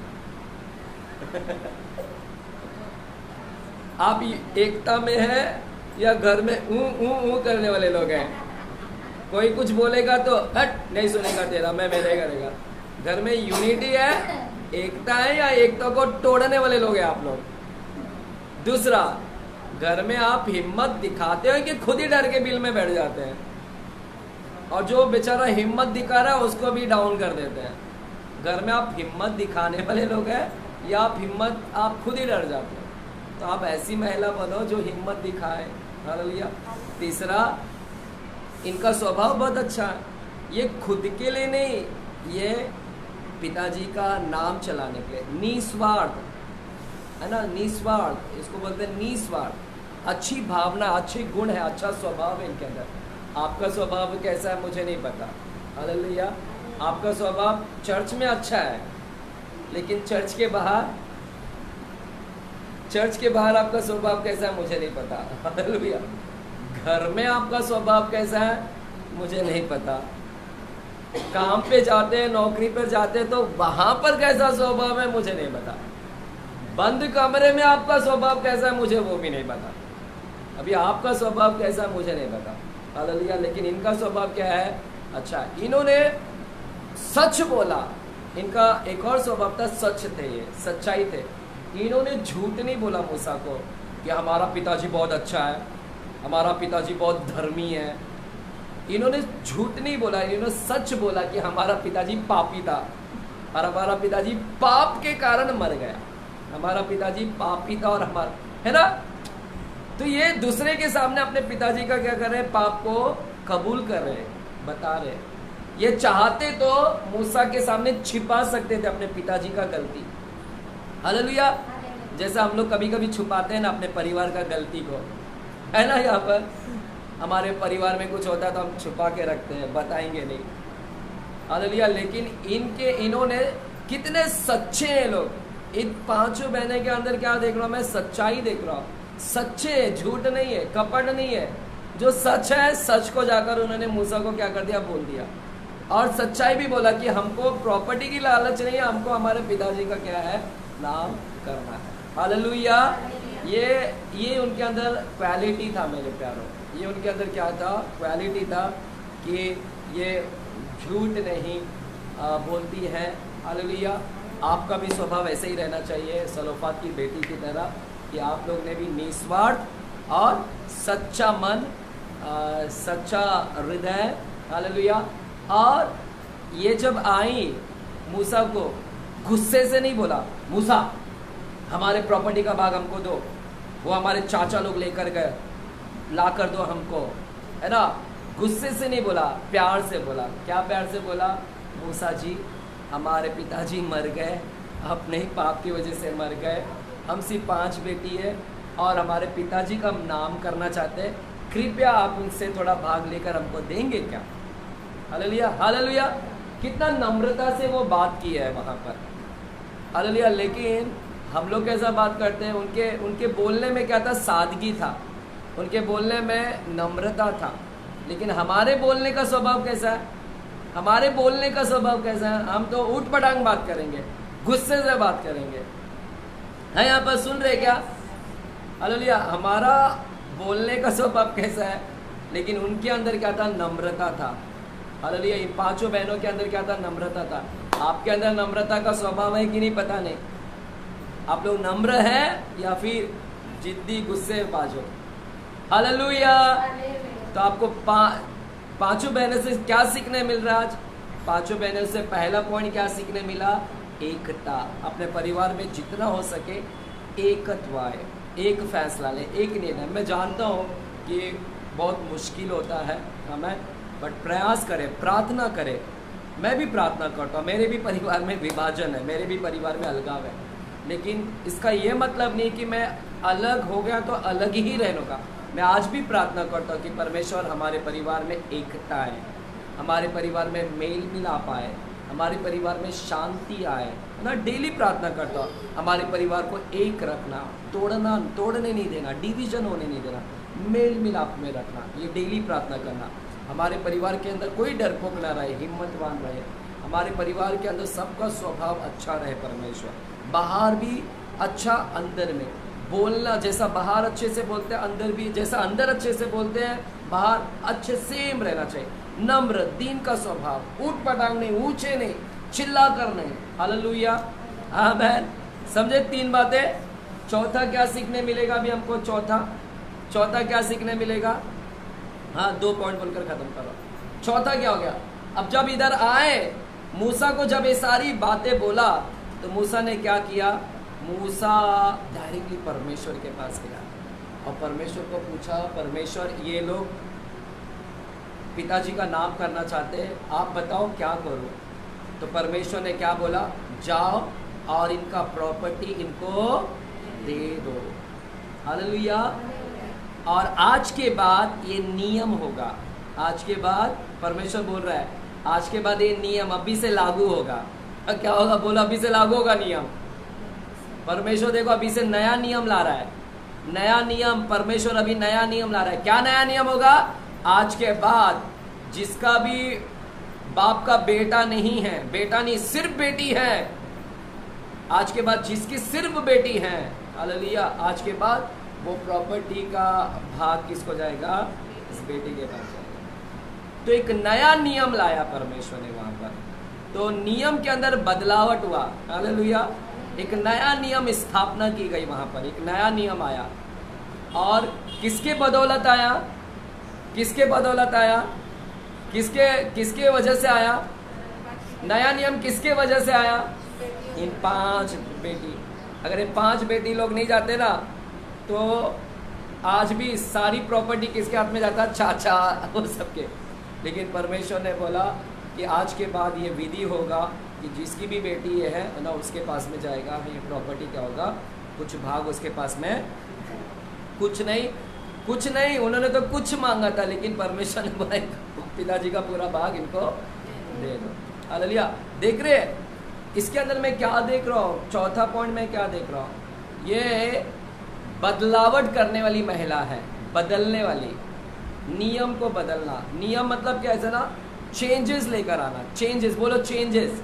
आप एकता में है या घर में ऊ करने वाले लोग हैं? कोई कुछ बोलेगा तो हट, नहीं सुनेगा तेरा, मैं मेरे करेगा। घर में यूनिटी है, एकता है, या एकता को तोड़ने वाले लोग हैं आप लोग? दूसरा, घर में आप हिम्मत दिखाते हो कि खुद ही डर के बिल में बैठ जाते हैं, और जो बेचारा हिम्मत दिखा रहा है उसको भी डाउन कर देते हैं। घर में आप हिम्मत दिखाने वाले लोग हैं या आप खुद ही डर जाते हो? तो आप ऐसी महिला बनो जो हिम्मत दिखाए। हालेलुया। तीसरा, इनका स्वभाव बहुत अच्छा है, ये खुद के लिए नहीं, ये पिताजी का नाम चलाने के लिए, निस्वार्थ है ना, निस्वार्थ, इसको बोलते हैं निस्वार्थ। अच्छी भावना, अच्छे गुण है, अच्छा स्वभाव है इनके अंदर। आपका स्वभाव कैसा है मुझे नहीं पता। हालेलुया। आपका स्वभाव चर्च में अच्छा है, लेकिन चर्च के बाहर आपका स्वभाव कैसा है मुझे नहीं पता। हालेलुया। घर में आपका स्वभाव कैसा है मुझे नहीं पता। काम पे जाते हैं, नौकरी पर जाते हैं, तो वहां पर कैसा स्वभाव है मुझे नहीं पता। बंद कमरे में आपका स्वभाव कैसा है मुझे वो भी नहीं पता। अभी आपका स्वभाव कैसा है मुझे नहीं पता। हालेलुया। लेकिन इनका स्वभाव क्या है? अच्छा, इन्होंने सच बोला। इनका एक और स्वभाव था, सच थे, ये सच्चाई थे। इन्होंने झूठ नहीं बोला मूसा को कि हमारा पिताजी बहुत अच्छा है, हमारा पिताजी बहुत धर्मी है। इन्होंने झूठ नहीं बोला, इन्होंने सच बोला कि हमारा पिताजी पापी था और हमारा पिताजी पाप के कारण मर गया। हमारा पिताजी पापी था और हमारा, है ना। तो ये दूसरे के सामने अपने पिताजी का क्या कर रहे हैं? पाप को कबूल कर रहे हैं, बता रहे हैं। ये चाहते तो मूसा के सामने छिपा सकते थे अपने पिताजी का गलती। हालेलुया। जैसा हम लोग कभी कभी छुपाते हैं ना अपने परिवार का गलती को, है ना। यहाँ पर हमारे परिवार में कुछ होता है तो हम छुपा के रखते हैं, बताएंगे नहीं। हालेलुया। लेकिन इन्होंने कितने सच्चे हैं लोग। इन पांचों बहनें के अंदर क्या देख रहा हूँ मैं? सच्चाई देख रहा हूँ। सच्चे, झूठ नहीं है, कपट नहीं है। जो सच है, सच को जाकर उन्होंने मूसा को क्या कर दिया? बोल दिया। और सच्चाई भी बोला कि हमको प्रॉपर्टी की लालच नहीं है, हमको हमारे पिताजी का क्या है? नाम करना है। हालेलुया। ये उनके अंदर क्वालिटी था मेरे प्यारों। ये उनके अंदर क्या था? क्वालिटी था कि ये झूठ नहीं बोलती है। हालेलुया। आपका भी स्वभाव ऐसे ही रहना चाहिए, सलोफात की बेटी की तरह, कि आप लोग ने भी निस्वार्थ और सच्चा मन, सच्चा हृदय। हालेलुया। और ये जब आई मूसा को गुस्से से नहीं बोला, मूसा हमारे प्रॉपर्टी का भाग हमको दो, वो हमारे चाचा लोग लेकर गए, ला कर दो हमको, है ना। गुस्से से नहीं बोला, प्यार से बोला। क्या प्यार से बोला? मूसा जी, हमारे पिताजी मर गए, अपने ही पाप की वजह से मर गए, हम सिर्फ 5 बेटी है और हमारे पिताजी का हम नाम करना चाहते हैं, कृपया आप उनसे थोड़ा भाग लेकर हमको देंगे क्या? हालेलुया। हालेलुया। कितना नम्रता से वो बात की है वहाँ पर। हालेलुया। लेकिन हम लोग कैसा बात करते हैं? उनके बोलने में क्या था? सादगी था, उनके बोलने में नम्रता था। लेकिन हमारे बोलने का स्वभाव कैसा है? हमारे बोलने का स्वभाव कैसा है? हम तो ऊट पटांग बात करेंगे, गुस्से से बात करेंगे। है यहाँ पर सुन रहे क्या? हालेलुया। हमारा बोलने का स्वभाव कैसा है, लेकिन उनके अंदर क्या था? नम्रता था। हालेलुया। इन पांचों बहनों के अंदर क्या था? नम्रता था। आपके अंदर नम्रता का स्वभाव है कि नहीं पता नहीं। आप लोग नम्र है या फिर जिद्दी गुस्से बाजो? हालेलुया। तो आपको पांचों बहनों से क्या सीखने मिल रहा है आज? पांचों बहनों से पहला पॉइंट क्या सीखने मिला? एकता। अपने परिवार में जितना हो सके एकत्व आए, एक फैसला ले, एक निर्णय। मैं जानता हूँ कि बहुत मुश्किल होता है हमें, बट प्रयास करें, प्रार्थना करें। मैं भी प्रार्थना करता हूँ। मेरे भी परिवार में विभाजन है, मेरे भी परिवार में अलगाव है, लेकिन इसका ये मतलब नहीं कि मैं अलग हो गया तो अलग ही रहने का। मैं आज भी प्रार्थना करता हूँ कि परमेश्वर हमारे परिवार में एकता है, हमारे परिवार में मेल मिलाप आए, हमारे परिवार में शांति आए ना। डेली प्रार्थना करता हूँ हमारे परिवार को एक रखना, तोड़ने नहीं देना, डिवीजन होने नहीं देना, मेल मिलाप में रखना। ये डेली प्रार्थना करना। हमारे परिवार के अंदर कोई डरपोक ना रहे, हिम्मतवान रहे। हमारे परिवार के अंदर सबका स्वभाव अच्छा रहे। परमेश्वर बाहर भी अच्छा, अंदर में बोलना जैसा बाहर अच्छे से बोलते हैं, अंदर भी जैसा अंदर अच्छे से बोलते हैं, बाहर अच्छे सेम रहना चाहिए। नम्र, दीन का स्वभाव, ऊट पटांग नहीं, ऊंचे नहीं, चिल्ला कर नहीं। हालेलुया, आमीन। समझे? 3 बातें। चौथा क्या सीखने मिलेगा अभी हमको? चौथा क्या सीखने मिलेगा? हाँ, 2 पॉइंट बोलकर खत्म करो। चौथा क्या हो गया? अब जब इधर आए, मूसा को जब ये सारी बातें बोला तो मूसा ने क्या किया? मूसा डायरेक्टली परमेश्वर के पास गया और परमेश्वर को पूछा, परमेश्वर ये लोग पिताजी का नाम करना चाहते हैं, आप बताओ क्या करूं? तो परमेश्वर ने क्या बोला? जाओ और इनका प्रॉपर्टी इनको दे दो। हालेलुया। और आज के बाद ये नियम होगा। आज के बाद परमेश्वर बोल रहा है, आज के बाद ये नियम अभी से लागू होगा। क्या होगा? बोला अभी से लागू होगा नियम। परमेश्वर देखो अभी से नया नियम ला रहा है। नया नियम, परमेश्वर अभी नया नियम ला रहा है। क्या नया नियम होगा? आज के बाद जिसका भी बाप का बेटा नहीं है, बेटा नहीं सिर्फ बेटी है, आज के बाद जिसकी सिर्फ बेटी है, हालेलुया, आज के बाद वो प्रॉपर्टी का भाग किसको जाएगा? इस बेटी के पास जाएगा। तो एक नया नियम लाया परमेश्वर ने वहां पर। तो नियम के अंदर बदलावट हुआ। हालेलुया। एक नया नियम स्थापना की गई वहां पर। एक नया नियम आया। और किसके बदौलत आया? किसके बदौलत आया? किसके वजह से आया? नया नियम किसके वजह से आया? इन 5 बेटी। अगर ये 5 बेटी लोग नहीं जाते ना, तो आज भी सारी प्रॉपर्टी किसके हाथ में जाता? चाचा, वो सबके। लेकिन परमेश्वर ने बोला कि आज के बाद ये विधि होगा कि जिसकी भी बेटी ये है ना, उसके पास में जाएगा। ये प्रॉपर्टी क्या होगा? कुछ भाग उसके पास में, कुछ नहीं। उन्होंने तो कुछ मांगा था, लेकिन परमेश्वर ने बोला पिताजी का पूरा भाग इनको दे दो। हालेलुया। देख रहे हैं इसके अंदर मैं क्या देख रहा हूँ? चौथा पॉइंट में क्या देख रहा हूँ? ये बदलावट करने वाली महिला है, बदलने वाली, नियम को बदलना। नियम मतलब क्या है ना? चेंजेस लेकर आना। चेंजेस, बोलो चेंजेस।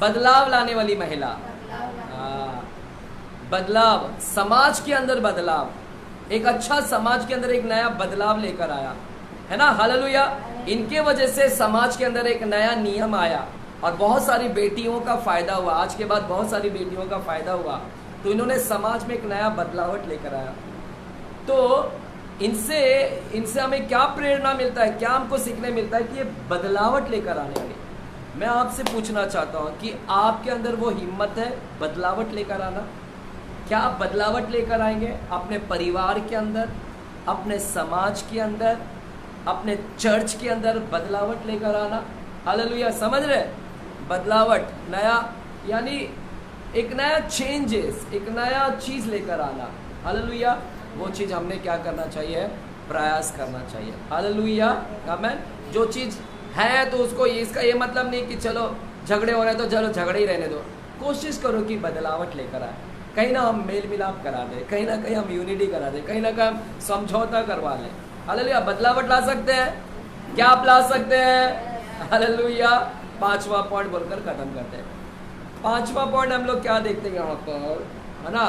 बदलाव लाने वाली महिला। बदलाव, समाज के अंदर बदलाव, एक अच्छा समाज के अंदर एक नया बदलाव लेकर आया, है ना? हालेलुया। इनके वजह से समाज के अंदर एक नया नियम आया और बहुत सारी बेटियों का फायदा हुआ। आज के बाद बहुत सारी बेटियों का फायदा हुआ। तो इन्होंने समाज में एक नया बदलावट लेकर आया। तो इनसे हमें क्या प्रेरणा मिलता है? क्या हमको सीखने मिलता है? कि ये बदलावट लेकर आने वाली। मैं आपसे पूछना चाहता हूँ कि आपके अंदर वो हिम्मत है बदलावट लेकर आना? क्या आप बदलावट लेकर आएंगे अपने परिवार के अंदर, अपने समाज के अंदर, अपने चर्च के अंदर? बदलावट लेकर आना। हालेलुया। समझ रहे? बदलावट, नया, यानी एक नया चेंजेस, एक नया चीज लेकर आना। हालेलुया। वो चीज हमने क्या करना चाहिए? प्रयास करना चाहिए। हालेलुया। आमीन। जो चीज है तो उसको, इसका ये मतलब नहीं कि चलो झगड़े हो रहे तो चलो झगड़े ही रहने दो। कोशिश करो कि बदलावट लेकर आए। कहीं ना हम मेल मिलाप करा दें, कहीं ना कहीं हम यूनिटी करा दें, कहीं ना कहीं हम समझौता करवा लें। हालेलुया। बदलावट ला सकते हैं। क्या आप ला सकते हैं? हालेलुया। 5वां पॉइंट बोलकर खत्म करते हैं। 5वां पॉइंट हम लोग क्या देखते हैं यहाँ पर, है ना,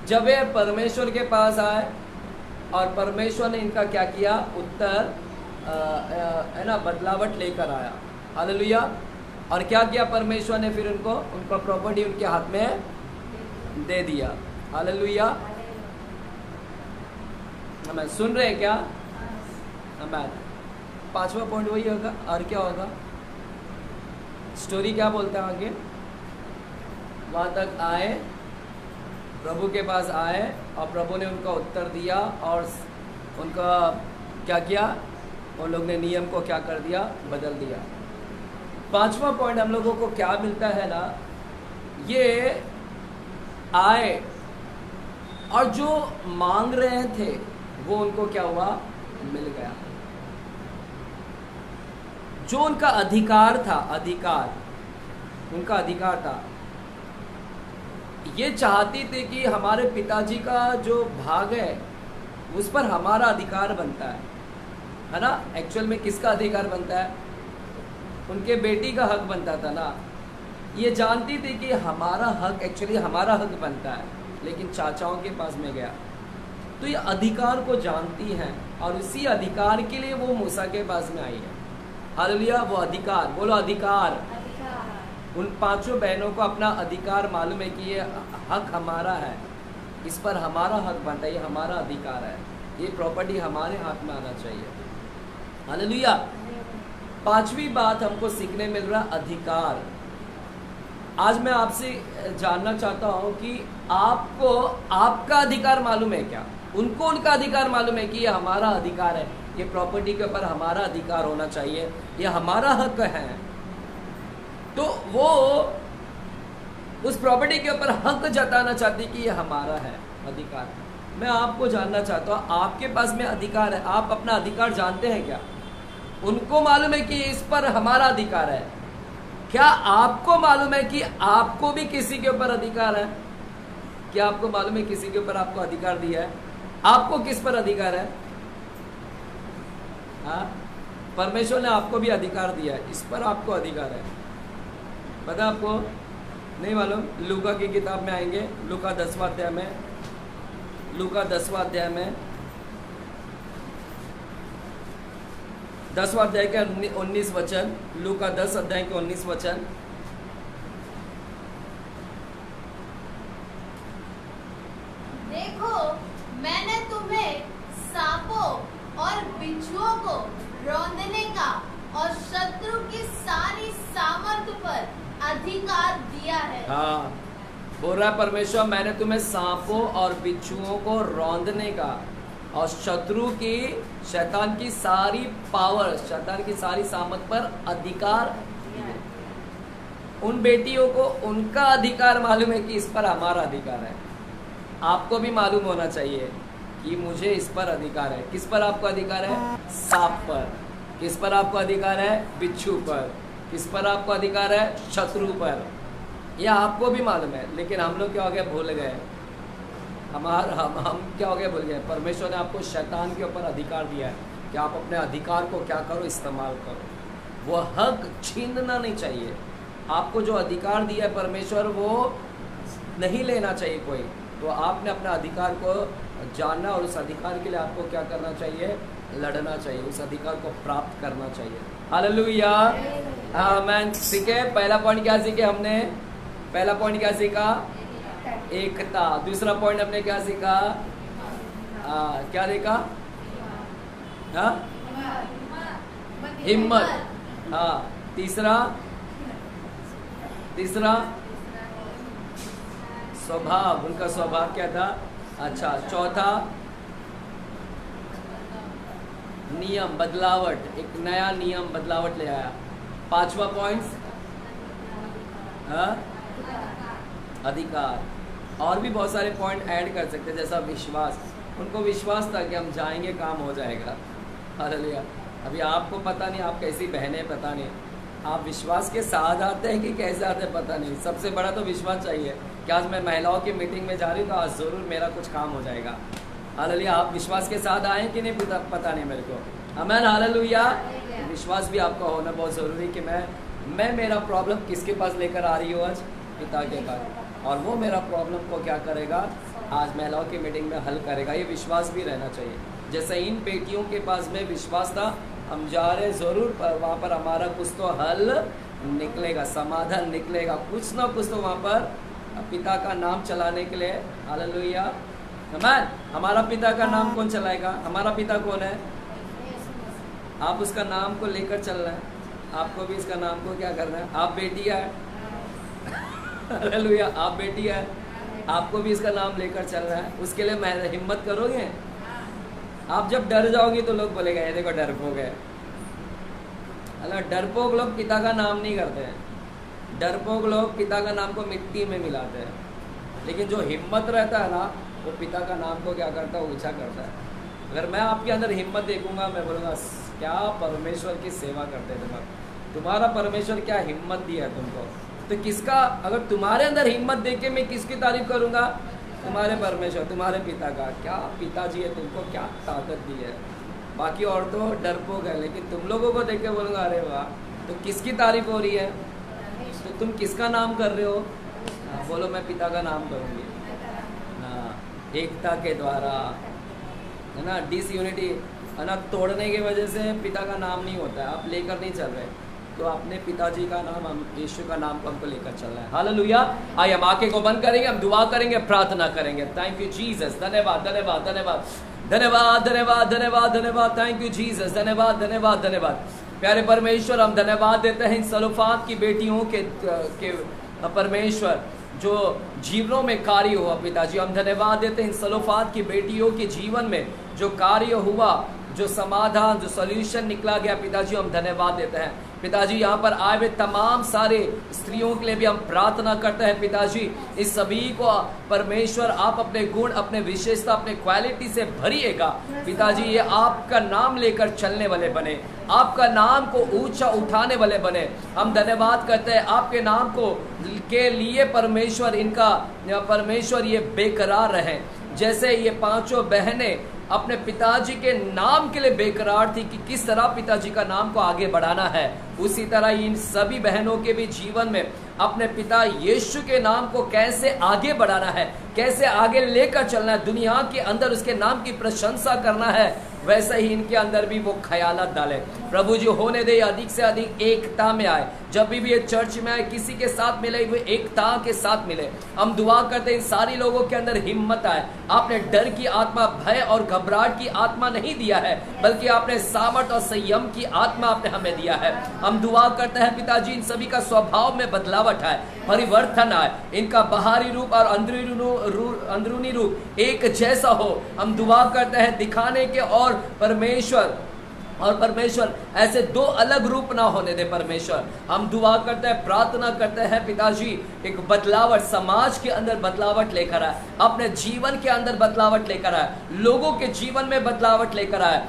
जब ये परमेश्वर के पास आए और परमेश्वर ने इनका क्या किया, उत्तर है ना, बदलावट लेकर आया। हालेलुया। और क्या किया परमेश्वर ने, फिर उनको उनका प्रॉपर्टी उनके हाथ में दे दिया। हालेलुया। हमें सुन रहे हैं क्या? हमें 5वां पॉइंट वही होगा। और क्या होगा, स्टोरी क्या बोलता है आगे, वहाँ तक आए, प्रभु के पास आए और प्रभु ने उनका उत्तर दिया और उनका क्या किया, उन लोग ने नियम को क्या कर दिया, बदल दिया। 5वां पॉइंट हम लोगों को क्या मिलता है ना, ये आए और जो मांग रहे थे वो उनको क्या हुआ, मिल गया। जो उनका अधिकार था, अधिकार, उनका अधिकार था, ये चाहती थे कि हमारे पिताजी का जो भाग है उस पर हमारा अधिकार बनता है ना। एक्चुअल में किसका अधिकार बनता है, उनके बेटी का हक बनता था ना। ये जानती थी कि हमारा हक, एक्चुअली हमारा हक बनता है, लेकिन चाचाओं के पास में गया। तो ये अधिकार को जानती हैं और इसी अधिकार के लिए वो मूसा के पास में आई है। हालेलुया। वो अधिकार, बोलो अधिकार। उन 5 बहनों को अपना अधिकार मालूम है कि ये हक हमारा है, इस पर हमारा हक बनता है, ये हमारा अधिकार है, ये प्रॉपर्टी हमारे हाथ में आना चाहिए। हालेलुया। 5वीं बात हमको सीखने मिल रहा, अधिकार। आज मैं आपसे जानना चाहता हूँ कि आपको आपका अधिकार मालूम है क्या? उनको उनका अधिकार मालूम है कि ये हमारा अधिकार है, ये प्रॉपर्टी के ऊपर हमारा अधिकार होना चाहिए, ये हमारा हक है। तो वो उस प्रॉपर्टी के ऊपर हक जताना चाहती कि ये हमारा है, अधिकार। मैं आपको जानना चाहता हूँ, आपके पास में अधिकार है, आप अपना अधिकार जानते हैं क्या? उनको मालूम है कि इस पर हमारा अधिकार है। क्या आपको मालूम है कि आपको भी किसी के ऊपर अधिकार है? क्या आपको मालूम है किसी के ऊपर आपको अधिकार दिया है? आपको किस पर अधिकार है? हाँ, परमेश्वर ने आपको भी अधिकार दिया है, इस पर आपको अधिकार है। पता आपको नहीं मालूम? लूका की किताब में आएंगे, लूका 10वां अध्याय में, लूका 10वां अध्याय में, 10वां अध्याय के 19 वचन, लूका 10 अध्याय के 19 वचन। देखो मैंने तुम्हें सांपों और बिच्छुओं को रौंदने का और शत्रु की सारी सामर्थ पर अधिकार दिया है। हाँ, बोल रहा है परमेश्वर, मैंने तुम्हें सांपों और बिच्छुओं को रौंदने का और शत्रु की, शैतान की सारी पावर, शैतान की सारी सामर्थ पर अधिकार दिया। उन बेटियों को उनका अधिकार मालूम है कि इस पर हमारा अधिकार है। आपको भी मालूम होना चाहिए कि मुझे इस पर अधिकार है। किस पर आपको अधिकार है? सांप पर। किस पर आपको अधिकार है? बिच्छू पर। किस पर आपको अधिकार है? शत्रु पर। यह आपको भी मालूम है, लेकिन हम लोग क्या हो गए, भूल गए। हम क्या हो गए, भूल गए। परमेश्वर ने आपको शैतान के ऊपर अधिकार दिया है कि आप अपने अधिकार को क्या करो, इस्तेमाल करो। वो हक छीनना नहीं चाहिए। आपको जो अधिकार दिया है परमेश्वर, वो नहीं लेना चाहिए कोई। तो आपने अपना अधिकार को जानना और उस अधिकार के लिए आपको क्या करना चाहिए, लड़ना चाहिए, उस अधिकार को प्राप्त करना चाहिए। हालेलुया। आमीन। सीखे। पहला पॉइंट क्या सीखे हमने? पहला पॉइंट क्या सीखा? एकता। दूसरा पॉइंट हमने क्या सीखा? क्या देखा? हाँ, हिम्मत। हाँ, तीसरा स्वभाव, उनका स्वभाव क्या था? अच्छा, चौथा नियम, बदलावट, एक नया नियम, बदलावट ले आया। 5वां पॉइंट अधिकार। और भी बहुत सारे पॉइंट ऐड कर सकते हैं, जैसा विश्वास। उनको विश्वास था कि हम जाएंगे, काम हो जाएगा। हालेलुया। अभी आपको पता नहीं आप कैसी बहनें, पता नहीं आप विश्वास के साथ आते हैं कि कैसे आते हैं, पता नहीं। सबसे बड़ा तो विश्वास चाहिए कि आज मैं महिलाओं की मीटिंग में जा रही हूँ तो आज ज़रूर मेरा कुछ काम हो जाएगा। हालेलुया। आप विश्वास के साथ आए कि नहीं, पता नहीं मेरे को। आमीन। हालेलुया। विश्वास भी आपका होना बहुत ज़रूरी कि मैं मेरा प्रॉब्लम किसके पास लेकर आ रही हूँ आज, पिता के पास, और वो मेरा प्रॉब्लम को क्या करेगा आज महिलाओं की मीटिंग में हल करेगा। ये विश्वास भी रहना चाहिए। जैसे इन बेटियों के पास में विश्वास था, हम जा रहे ज़रूर वहाँ पर हमारा कुछ तो हल निकलेगा, समाधान निकलेगा, कुछ ना कुछ तो वहाँ पर पिता का नाम चलाने के लिए। हालेलुया, आमीन। हमारा पिता का नाम कौन चलाएगा? हमारा पिता कौन है? आप उसका नाम को लेकर चल रहे हैं, आपको भी इसका नाम को क्या करना है? आप बेटी है, हालेलुया, आप बेटी है, आपको भी इसका नाम लेकर चल रहा है। उसके लिए मैं हिम्मत करोगे? आप जब डर जाओगी तो लोग बोलेगा ये देखो डरपोक है। अल्लाह, डरपोक लोग पिता का नाम नहीं करते हैं, डरपोक लोग पिता का नाम को मिट्टी में मिलाते हैं। लेकिन जो हिम्मत रहता है ना, वो पिता का नाम को क्या करता है? ऊंचा करता है। अगर मैं आपके अंदर हिम्मत देखूंगा, मैं बोलूँगा क्या परमेश्वर की सेवा करते हैं तुम्हारा परमेश्वर क्या हिम्मत दिया है तुमको। तो किसका, अगर तुम्हारे अंदर हिम्मत देख के मैं किसकी तारीफ करूँगा? तुम्हारे परमेश्वर, तुम्हारे पिता का। क्या पिताजी है, तुमको क्या ताकत दी है। बाकी और तो डरपोक है, लेकिन तुम लोगों को देख के बोलूँगा अरे वाह। तो किसकी तारीफ हो रही है? तो तुम किसका नाम कर रहे हो? बोलो मैं पिता का नाम करूँगी ना, एकता के द्वारा, है ना। डिसयूनिटी है ना, तोड़ने की वजह से पिता का नाम नहीं होता है, आप लेकर नहीं चल रहे। तो अपने पिताजी का नाम, हम यीशु का नाम को हमको लेकर चल रहा है। हालेलुया। आइए हम आंखें को बंद करेंगे, हम दुआ करेंगे, प्रार्थना करेंगे। थैंक यू जीसस, धन्यवाद धन्यवाद धन्यवाद धन्यवाद धन्यवाद धन्यवाद धन्यवाद। थैंक यू जीसस, धन्यवाद धन्यवाद धन्यवाद। प्यारे परमेश्वर, हम धन्यवाद देते हैं इन सलोफात की बेटियों के परमेश्वर जो जीवनों में कार्य हुआ। पिताजी हम धन्यवाद देते हैं इन सलोफात की बेटियों के जीवन में जो कार्य हुआ, जो समाधान, जो सॉल्यूशन निकला गया। पिताजी हम धन्यवाद देते हैं। पिताजी यहाँ पर आए हुए तमाम सारे स्त्रियों के लिए भी हम प्रार्थना करते हैं। पिताजी इस सभी को परमेश्वर आप अपने गुण, अपने विशेषता, अपने क्वालिटी से भरिएगा। पिताजी ये आपका नाम लेकर चलने वाले बने, आपका नाम को ऊंचा उठाने वाले बने। हम धन्यवाद करते हैं आपके नाम को के लिए परमेश्वर, इनका परमेश्वर ये बेकरार रहे। जैसे ये पांचों बहनें अपने पिताजी के नाम के लिए बेकरार थी कि किस तरह पिताजी का नाम को आगे बढ़ाना है, उसी तरह इन सभी बहनों के भी जीवन में अपने पिता यीशु के नाम को कैसे आगे बढ़ाना है, कैसे आगे लेकर चलना है, दुनिया के अंदर उसके नाम की प्रशंसा करना है, वैसे ही इनके अंदर भी वो ख्यालात डाले। प्रभु जी होने दे अधिक से अधिक एकता में आए। जब भी ये चर्च में आए, किसी के साथ मिले, वो एकता के साथ मिले। हम दुआ करते हैं इन सारी लोगों के अंदर हिम्मत आए। आपने डर की आत्मा, भय और घबराहट की आत्मा नहीं दिया है, बल्कि आपने सामर्थ और संयम की आत्मा आपने हमें दिया है। हम दुआ करते हैं पिताजी इन सभी का स्वभाव में बदलावट आए, परिवर्तन आए, इनका बाहरी रूप और अंदरूनी रूप एक जैसा हो। हम दुआ करते हैं दिखाने के और परमेश्वर ऐसे दो अलग रूप ना होने दे। परमेश्वर हम दुआ करते हैं, प्रार्थना करते हैं पिताजी एक बदलावट समाज के अंदर बदलावट लेकर आए, अपने जीवन के अंदर बदलावट लेकर आए, लोगों के जीवन में बदलावट लेकर आए,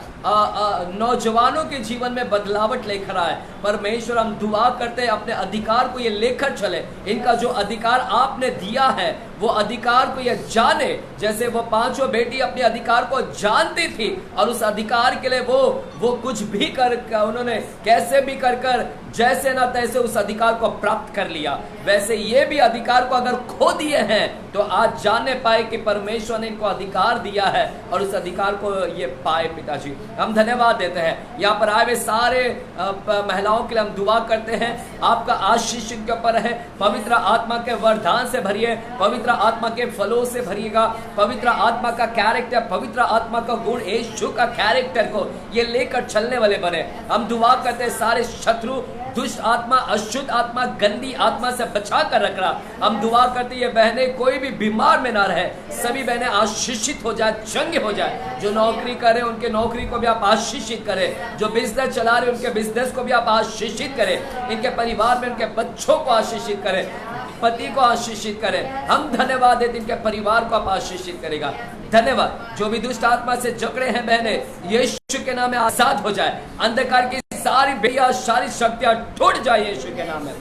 नौजवानों के जीवन में बदलावट लेकर आए। परमेश्वर हम दुआ करते हैं अपने अधिकार को ये लेकर चले। इनका जो अधिकार आपने दिया है वो अधिकार को ये जाने, जैसे वो पांचों बेटी अपने अधिकार को जानती थी और उस अधिकार के लिए वो कुछ भी कर उन्होंने कैसे भी कर जैसे ना तैसे उस अधिकार को प्राप्त कर लिया। वैसे ये भी अधिकार को अगर खो दिए हैं तो आज जानने पाए कि परमेश्वर ने इनको अधिकार दिया है और उस अधिकार को ये पाए। पिताजी हम धन्यवाद देते हैं। यहाँ पर आए हुए सारे महिलाओं के लिए हम दुआ करते हैं, आपका आशीष इनके ऊपर है। पवित्र आत्मा के वरदान से भरिए, पवित्र आत्मा के फलों से भरिएगा, पवित्र आत्मा का कैरेक्टर, पवित्र आत्मा का गुण, यीशु का कैरेक्टर को ये लेकर चलने वाले बने। हम दुआ करते हैं सारे शत्रु, दुष्ट आत्मा, अशुद्ध आत्मा, गंदी आत्मा से बचा कर रख रहा। हम दुआ करते ये बहनें कोई भी बीमार में ना रहे, सभी बहनें आशीषित हो जाए, चंगे हो जाए। जो नौकरी करे उनके नौकरी को भी आप आशीषित करें, जो बिजनेस चला रहे उनके बिजनेस को भी आप आशीषित करें, इनके परिवार में उनके बच्चों को आशीषित करें, पति को आशीषित करें। हम धन्यवाद देते इनके परिवार को आप आशीषित करेगा। धन्यवाद। जो भी दुष्ट आत्मा से जकड़े हैं बहनें, यीशु के नाम में आजाद हो जाए। अंधकार की सारी बेया सारी शक्तियां टूट जाए यीशु के नाम में।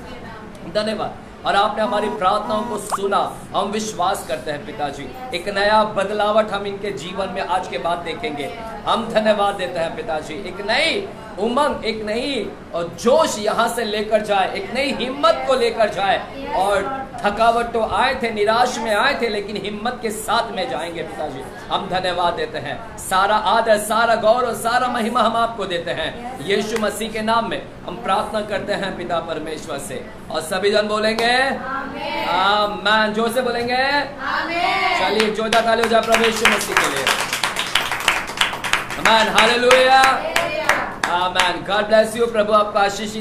धन्यवाद। और आपने हमारी प्रार्थनाओं को सुना, हम विश्वास करते हैं पिताजी एक नया बदलावट हम इनके जीवन में आज के बाद देखेंगे। हम धन्यवाद देते हैं पिताजी, एक नई उमंग, एक नई और जोश यहाँ से लेकर जाए, एक नई हिम्मत को लेकर जाए। और थकावट तो आए थे, निराश में आए थे, लेकिन हिम्मत के साथ में जाएंगे। पिताजी हम धन्यवाद देते हैं, सारा आदर, सारा गौरव, सारा महिमा हम आपको देते हैं। यीशु मसीह के नाम में हम प्रार्थना करते हैं पिता परमेश्वर से। और सभी जन बोलेंगे आमीन। जोर से बोलेंगे आमीन। चलिए जोरदार ताली हो जाए प्रभु यीशु मसीह के लिए। आमीन, हालेलुया, आमीन। God bless you. प्रभु आपका आशीष